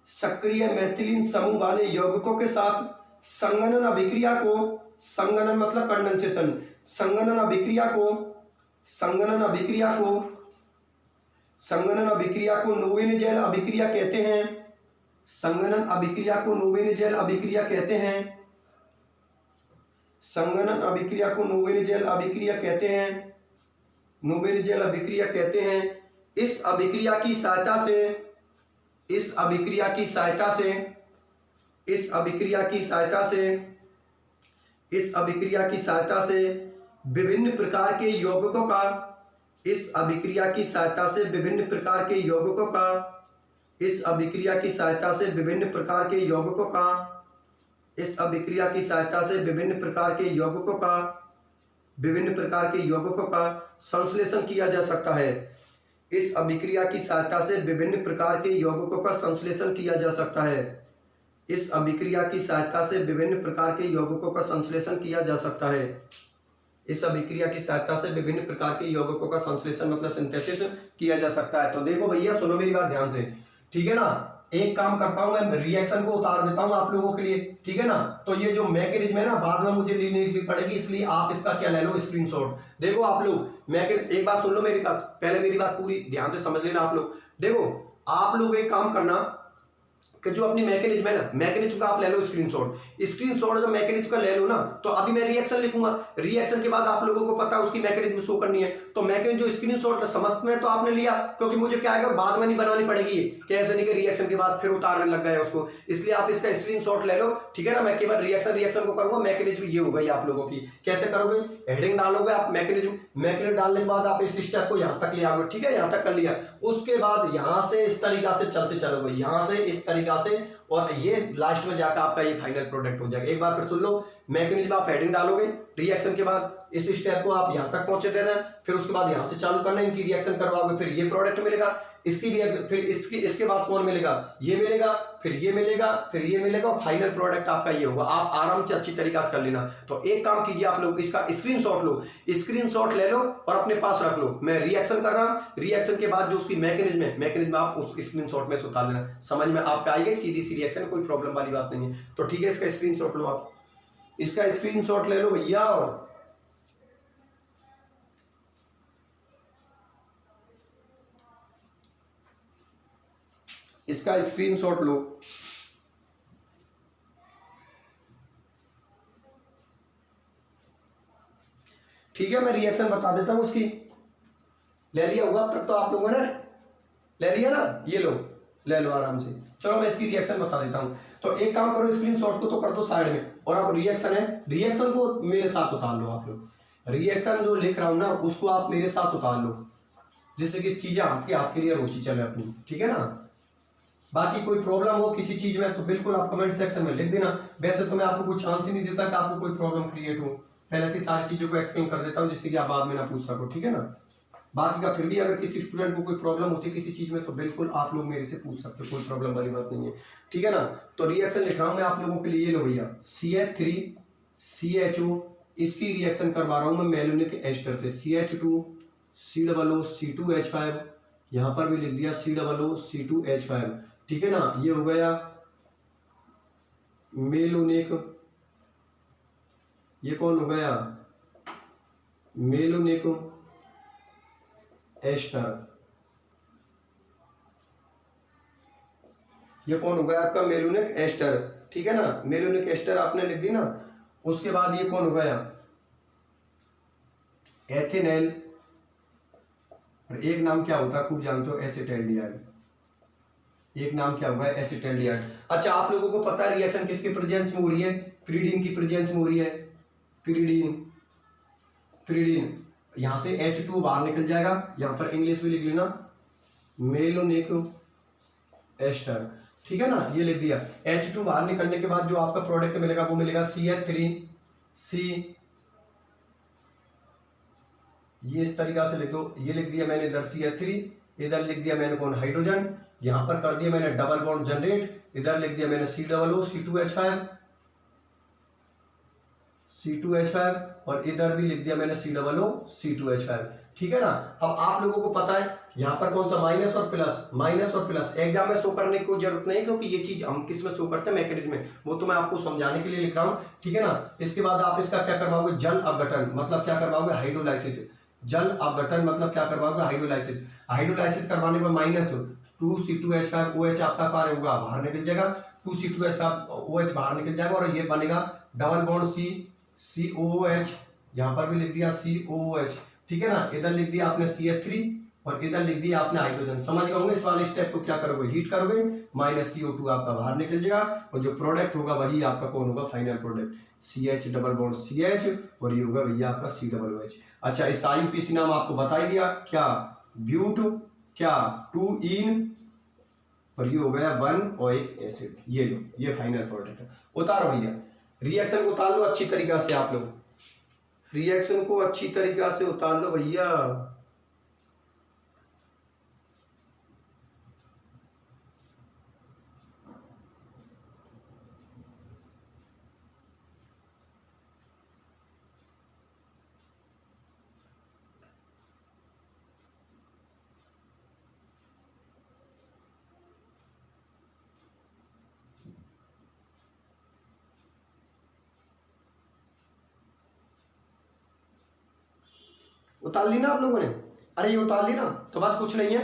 सक्रिय मैथिलीन समूह वाले यौगिकों के साथ संगणन अभिक्रिया को, संगणन मतलब कंडेंसेशन, संगणन अभिक्रिया को, संगणन अभिक्रिया को, संगणन अभिक्रिया को नोवेनिजेल अभिक्रिया कहते हैं, संगणन अभिक्रिया को नोवेनिजेल अभिक्रिया कहते हैं, संगणन अभिक्रिया को नोवेनिजेल अभिक्रिया कहते हैं, नोवेनिजेल अभिक्रिया कहते हैं। इस अभिक्रिया की सहायता से, इस अभिक्रिया की सहायता से, इस अभिक्रिया की सहायता से, इस अभिक्रिया की सहायता से विभिन्न प्रकार के यौगिकों का, इस अभिक्रिया की सहायता से विभिन्न प्रकार के यौगिकों का, इस अभिक्रिया की सहायता से विभिन्न प्रकार के यौगिकों का, इस अभिक्रिया की सहायता से विभिन्न प्रकार के यौगिकों का, विभिन्न प्रकार के यौगिकों का संश्लेषण किया जा सकता है। इस अभिक्रिया की सहायता से विभिन्न प्रकार के यौगिकों का संश्लेषण किया जा सकता है। इस अभिक्रिया की सहायता से विभिन्न प्रकार के यौगिकों का संश्लेषण किया जा सकता है। इस अभिक्रिया की सहायता से विभिन्न प्रकार के यौगिकों का संश्लेषण मतलब सिंथेसिस किया जा सकता है। तो देखो भैया सुनो मेरी बात ध्यान से, ठीक है ना। एक काम करता हूं मैं, रिएक्शन को उतार देता हूं आप लोगों के लिए, ठीक है ना। तो ये जो मैकेनिज्म है ना बाद में मुझे लिखनी पड़ेगी, इसलिए आप इसका क्या ले लो, स्क्रीनशॉट। देखो आप लोग, एक बात सुन लो मेरी बात, पहले मेरी बात पूरी ध्यान से समझ लेना आप लोग। देखो आप लोग एक काम करना कि जो अपनी मैकेनिज्म है ना, मैकेनिज्म का आप ले लो स्क्रीनशॉट। स्क्रीनशॉट जब मैकेनिज्म का ले लो ना, तो अभी मैं रिएक्शन लिखूंगा, रिएक्शन के बाद आप लोगों को पता है उसकी मैकेनिज्म शो करनी है, तो मैकेनिज्म जो स्क्रीनशॉट समझ में तो आपने लिया, क्योंकि मुझे क्या है बाद में नहीं बनानी पड़ेगी कि ऐसे नहीं कि रिएक्शन के बाद फिर उतारने लग गए उसको, इसलिए आप इसका स्क्रीनशॉट ले लो, ठीक है ना। मैं केवल रिएक्शन को करूंगा, मैकेनिज्म ये हो गई आप लोगों की। कैसे करोगे, हेडिंग डालोगे आप मैकेनिज्म, मैकेनिज्म डालने के बाद आप इस स्टेप को यहां तक ले आओगे, ठीक है, यहां तक कर लिया। उसके बाद यहां से इस तरीका से चलते चलोगे, यहां से इस तरीका से, और ये लास्ट में जाकर आपका ये फाइनल प्रोडक्ट हो जाएगा। एक बार फिर सुन लो, मैकेनिज्म आप हेडिंग डालोगे, रिएक्शन के बाद इस स्टेप को आप यहां तक पहुंचे देना है, फिर उसके बाद यहां से चालू करना है, इनकी रिएक्शन करवाओगे, फिर ये प्रोडक्ट मिलेगा, इसकी फिर इसके बाद कौन मिलेगा, ये मिलेगा, फिर ये मिलेगा, फिर ये मिलेगा, और फाइनल प्रोडक्ट आपका ये होगा। आप आराम से अच्छी तरीके से कर लेना। तो एक काम कीजिए आप लोग, इसका स्क्रीनशॉट लो, स्क्रीनशॉट ले लो और अपने पास रख लो। मैं रिएक्शन कर रहा हूं, रिएक्शन के बाद जो उसकी मैकेनिज्म है, मैकेनिज्म आप उस स्क्रीनशॉट में से उतार लेना। समझ में आपका आएगा, सीधी सी रिएक्शन, कोई प्रॉब्लम वाली बात नहीं है। तो ठीक है, इसका स्क्रीनशॉट लो, आप इसका स्क्रीनशॉट ले लो भैया, और इसका स्क्रीनशॉट लो। ठीक है, मैं रिएक्शन बता देता हूं उसकी। ले लिया होगा अब तक तो आप लोगों ने, ले लिया ना, ये लो, ले लो आराम से। चलो मैं इसकी रिएक्शन बता देता हूं। तो एक काम करो, स्क्रीनशॉट को तो कर दो साइड में, और आप रिएक्शन है, रिएक्शन को मेरे साथ उतार लो आप लोग। रिएक्शन जो लिख रहा हूं ना, उसको आप मेरे साथ उतार लो, जिससे कि चीजें हाथ के लिए रोची चले अपनी, ठीक है ना। बाकी कोई प्रॉब्लम हो किसी चीज में तो बिल्कुल आप कमेंट सेक्शन में लिख देना। वैसे तो मैं आपको कोई चांस ही नहीं देता कि आपको कोई प्रॉब्लम क्रिएट हो, पहले से सारी चीजों को एक्सप्लेन कर देता हूं, जिससे कि आप बाद में ना पूछ सको, ठीक है ना। बाकी का फिर भी अगर किसी स्टूडेंट को कोई प्रॉब्लम होती है किसी चीज में, तो बिल्कुल आप लोग मेरे से पूछ सकते हो, कोई प्रॉब्लम वाली बात नहीं है, ठीक है ना। तो रिएक्शन लिख रहा हूं मैं आप लोगों के लिए, ये लो भैया, CH3CHO, इसकी रिएक्शन करवा रहा हूं मैं मैलोनिक एस्टर से, CH2 C00C2H5, यहां पर भी लिख दिया C00C2H5, ठीक है ना। ये हो गया मेलोनिक, ये कौन हो गया, मेलोनिक एस्टर, ये कौन हो गया आपका, मेलोनिक एस्टर, ठीक है ना। मेलोनिक एस्टर आपने लिख दी ना। उसके बाद ये कौन हो गया, एथेनॉल, और एक नाम क्या होता है खूब जानते हो, एसिटाल्डिहाइड, एक नाम क्या होगा, एसिटाल्डिहाइड। अच्छा आप लोगों को पता है रिएक्शन किसके प्रेजेंस में हो रही है, पिरिडीन की प्रेजेंस में हो रही है, पिरिडीन, पिरिडीन, यहां से H2 बाहर निकल जाएगा, यहां पर इंग्लिश में लिख लेना मेलोनिक एस्टर, ठीक है ना, ये लिख दिया। H2 बाहर निकलने के बाद जो आपका प्रोडक्ट मिलेगा वो मिलेगा CH3C, ये इस तरीका से लिख दो, ये लिख दिया मैंने इधर CH3, इधर लिख दिया मैंने कौन, हाइड्रोजन, यहां पर कर दिया मैंने डबल बॉन्ड जनरेट, इधर लिख दिया मैंने C00C2H5, C2H5, और इधर भी लिख दिया मैंने C00C2H5, ठीक है ना। अब आप लोगों को पता है यहाँ पर कौन सा माइनस और प्लस, माइनस और प्लस एग्जाम में शो करने की कोई जरूरत नहीं, क्योंकि ये चीज हम किस में शो करते हैं, मैकेनिज्म में, वो तो मैं आपको समझाने के लिए लिख रहा हूँ, ठीक है ना। इसके बाद आप इसका क्या करवाओगे, जल अपघटन, मतलब क्या करवाओगे, हाइड्रोलाइसिस, जल अपघटन मतलब क्या करवाओगे, हाइड्रोलाइसिस, हाइड्रोलाइसिस करवाने पर माइनस 2C2H5 OH आपका कार्य होगा, बाहर निकल जाएगा, 2C2H5 OH बाहर निकल जाएगा, और ये बनेगा डबल बॉन्ड COOH, यहाँ पर भी लिख दिया COOH, ठीक है ना। इधर लिख दिया आपने CH3, और इधर लिख दिया आपने हाइड्रोजन। समझ गए होंगे, इस वाले स्टेप को क्या करोगे, हीट करोगे, -CO2 आपका बाहर निकल जाएगा, और जो प्रोडक्ट होगा वही आपका कौन होगा, final product, CH double bond CH, और ये होगा भैया आपका COOH। अच्छा इसका IUPAC नाम आपको बता ही दिया, क्या, ब्यूट, क्या 2 इन, और ये हो गया 1 ओइक एसिड, ये लो, ये फाइनल प्रोडक्ट है। उतारो भैया, रिएक्शन को उतार लो अच्छी तरीका से, आप लोग रिएक्शन को अच्छी तरीका से उतार लो भैया। उतार ली ना आप लोगों ने, अरे ये उतार ली ना, तो बस कुछ नहीं है,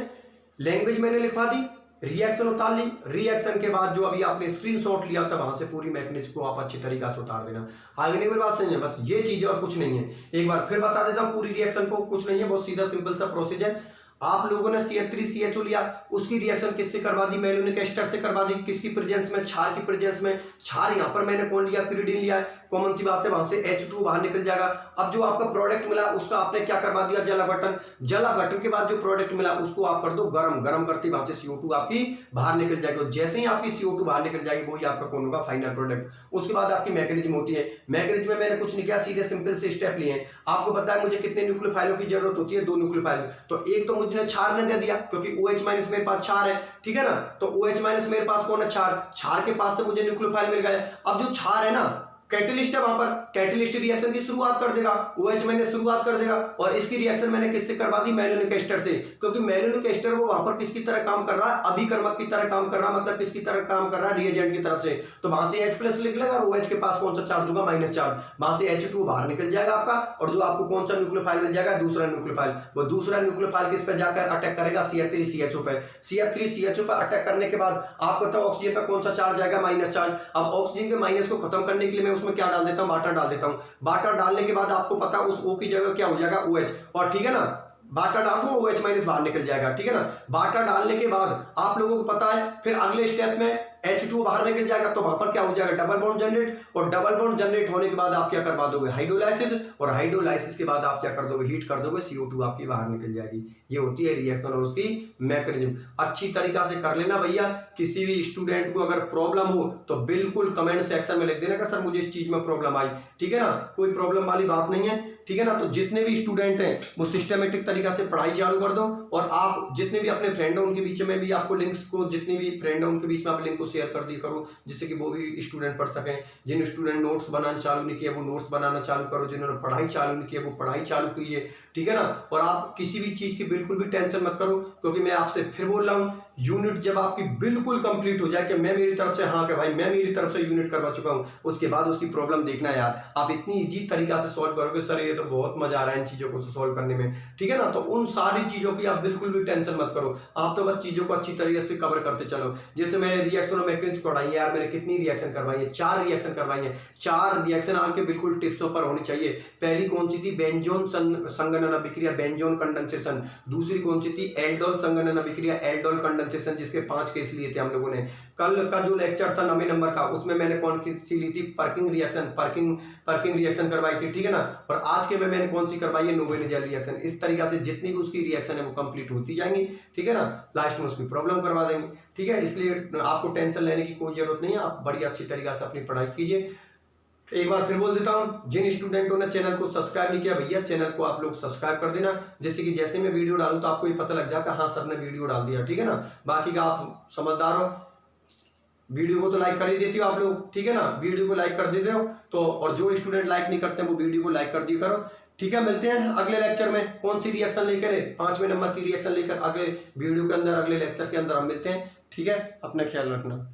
लैंग्वेज मैंने लिखवा दी, रिएक्शन उतार ली, रिएक्शन के बाद जो अभी आपने स्क्रीनशॉट लिया था वहां से पूरी मैकेनिज्म को आप अच्छी तरीके से उतार देना। आगे नहीं मेरी बात समझे, बस ये चीज और कुछ नहीं है। एक बार फिर बता देता हूं पूरी रिएक्शन को, कुछ नहीं है, बहुत सीधा सिंपल सा प्रोसेस है। आप लोगों ने CH3CHO लिया, उसकी रिएक्शन किससे करवा दी, मेलोनिक एस्टर से करवा दी, किसकी प्रेजेंस में, क्षार की प्रेजेंस में। क्षार यहां पर मैंने कौन लिया, pyridine लिया है, कॉमन सी बात है, वहां से H2 बाहर निकल जाएगा। अब जो आपका प्रोडक्ट मिला उसका आपने क्या करवा दिया, जलावटन। जलावटन के बाद जो प्रोडक्ट मिला उसको आप कर दो गरम, गरम करते वहां से CO2 आपकी बाहर निकल जाएगी। जैसे ही आपकी CO2 बाहर निकल जाएगी वही आपका कौन होगा, फाइनल प्रोडक्ट। उसके बाद आपकी मैकेनिज्म होती है। मैकेनिज्म में मैंने कुछ नहीं किया, सीधे सिंपल से स्टेप लिए हैं। आपको पता है मुझे कितने न्यूक्लियोफाइलों की जरूरत होती है, 2 न्यूक्लियोफाइल। तो एक तो मुझे क्षार ने दे दिया क्योंकि OH- मेरे पास क्षार है, ठीक है ना। तो OH- मेरे पास कौन है, क्षार। क्षार के पास से मुझे न्यूक्लियोफाइल मिल गया। अब जो क्षार है ना, कैटलिस्ट है, वहां पर कैटलिस्ट रिएक्शन की शुरुआत कर देगा, OH- शुरुआत कर देगा। और इसकी रिएक्शन मैंने किससे करवा दी, मेलोनिक एस्टर से, क्योंकि मेलोनिक एस्टर वो वहां पर किसकी तरह काम कर रहा है, अभिकर्मक की तरह काम कर रहा है, मतलब किसकी तरह काम कर रहा है, रिएजेंट की तरफ से। तो वहां से H+ निकलेगा और OH के पास कौन सा चार्ज होगा, -चार्ज। वहां से H2 बाहर निकल जाएगा आपका, और जो आपको कौन सा न्यूक्लियोफाइल मिल जाएगा, दूसरा न्यूक्लियोफाइल। वो दूसरा न्यूक्लियोफाइल किस पे जाकर अटैक करेगा, CH3CHO पे। CH3CHO पे अटैक करने के बाद आपको तो ऑक्सीजन पे कौन सा चार्ज आएगा, -चार्ज। अब ऑक्सीजन के माइनस को खत्म करने के लिए मैं उसमें क्या डाल देता हूं, वाटर डाल देता हूं। वाटर डालने के बाद आपको पता उस O की जगह क्या हो जाएगा, OH। और ठीक है ना, वाटर डाल दो, OH- बाहर निकल जाएगा, ठीक है ना। वाटर डालने के बाद आप लोगों को पता है फिर अगले स्टेप में H2 बाहर निकल जाएगा, तो वहां पर क्या हो जाएगा, डबल बॉन्ड जनरेट। और डबल बॉन्ड जनरेट होने के बाद आप क्या करवा दोगे, हाइड्रोलाइसिस। और हाइड्रोलाइसिस के बाद आप क्या कर दोगे, हीट कर दोगे, CO2 आपकी बाहर निकल जाएगी। ये होती है रिएक्शन और उसकी मैकेनिज्म। अच्छी तरीका से कर लेना भैया। किसी भी स्टूडेंट को अगर प्रॉब्लम हो तो बिल्कुल कमेंट सेक्शन में लिख देना कि सर मुझे इस चीज में प्रॉब्लम आई, ठीक है ना। कोई प्रॉब्लम वाली बात नहीं है, ठीक है ना। तो जितने भी स्टूडेंट हैं वो सिस्टमेटिक तरीका से पढ़ाई चालू कर दो। और आप जितने भी अपने फ्रेंड हैं उनके बीच में भी आपको लिंक्स को, जितने भी फ्रेंड हैं उनके बीच में आप लिंक को शेयर कर दिया करो, जिससे कि वो भी स्टूडेंट पढ़ सकें। जिन स्टूडेंट नोट्स बनाना चालू नहीं किया वो नोट्स बनाना चालू करो, जिन्होंने पढ़ाई चालू नहीं किया वो पढ़ाई चालू कीजिए, ठीक है ना। और आप किसी भी चीज की बिल्कुल भी टेंशन मत करो, क्योंकि मैं आपसे फिर बोल रहा हूँ, यूनिट जब आपकी बिल्कुल कंप्लीट हो जाए कि मैं मेरी तरफ से, हाँ कि भाई मैं मेरी तरफ से यूनिट करवा चुका हूँ, उसके बाद उसकी प्रॉब्लम देखना यार। आप इतनी इजी तरीका से सॉल्व करोगे, सर ये तो बहुत मजा आ रहा है इन चीजों को सॉल्व करने में, ठीक है ना। तो उन सारी चीजों की आप बिल्कुल भी टेंशन मत करो, आप तो बस चीजों को अच्छी तरीके से कवर करते चलो। जैसे मैंने रिएक्शन और मैकेनिज्म पढ़ाई यार, मैंने कितनी रिएक्शन करवाई है, 4 रिएक्शन करवाई है। 4 रिएक्शन आपके बिल्कुल टिप्सों पर होनी चाहिए। पहली कौन सी थी, बेंजोन संगणन अभिक्रिया, बेंजोन कंडेंसेशन। दूसरी कौन सी थी, एल्डोल संगणन अभिक्रिया, एल्डोल कंडेंसेशन, जिसके 5 केस लिए थे हम लोगों ने। कल का जो लेक्चर था 9वें नंबर का, उसमें मैंने कौन सी ली थी, पर्किंग रिएक्शन, पर्किंग रिएक्शन करवाई थी, ठीक है ना। और आज के में मैंने कौन सी करवाई है, नोबेल जेल रिएक्शन। इस तरीके से जितनी भी उसकी रिएक्शन है वो कंप्लीट होती जाएंगी, ठीक है ना। लास्ट में उसकी प्रॉब्लम करवा देंगे, ठीक है। इसलिए आपको टेंशन लेने की कोई जरूरत नहीं है, आप बड़ी अच्छी तरीके से अपनी पढ़ाई कीजिए। एक बार फिर बोल देता हूं, जिन स्टूडेंटों ने चैनल को सब्सक्राइब नहीं किया भैया, चैनल को आप लोग सब्सक्राइब कर देना, जैसे कि जैसे मैं वीडियो डालूं तो आपको ये पता लग जाएगा हाँ सर ने वीडियो डाल दिया, ठीक है ना। बाकी का आप समझदार हो, वीडियो को तो लाइक कर ही देती हो आप लोग, ठीक है ना। वीडियो को लाइक कर देते हो तो, और जो स्टूडेंट लाइक नहीं करते वो वीडियो को लाइक कर दिया करो, ठीक है। मिलते हैं अगले लेक्चर में, कौन सी रिएक्शन लेकर है, 5वें नंबर की रिएक्शन लेकर अगले वीडियो के अंदर, अगले लेक्चर के अंदर हम मिलते हैं, ठीक है। अपना ख्याल रखना।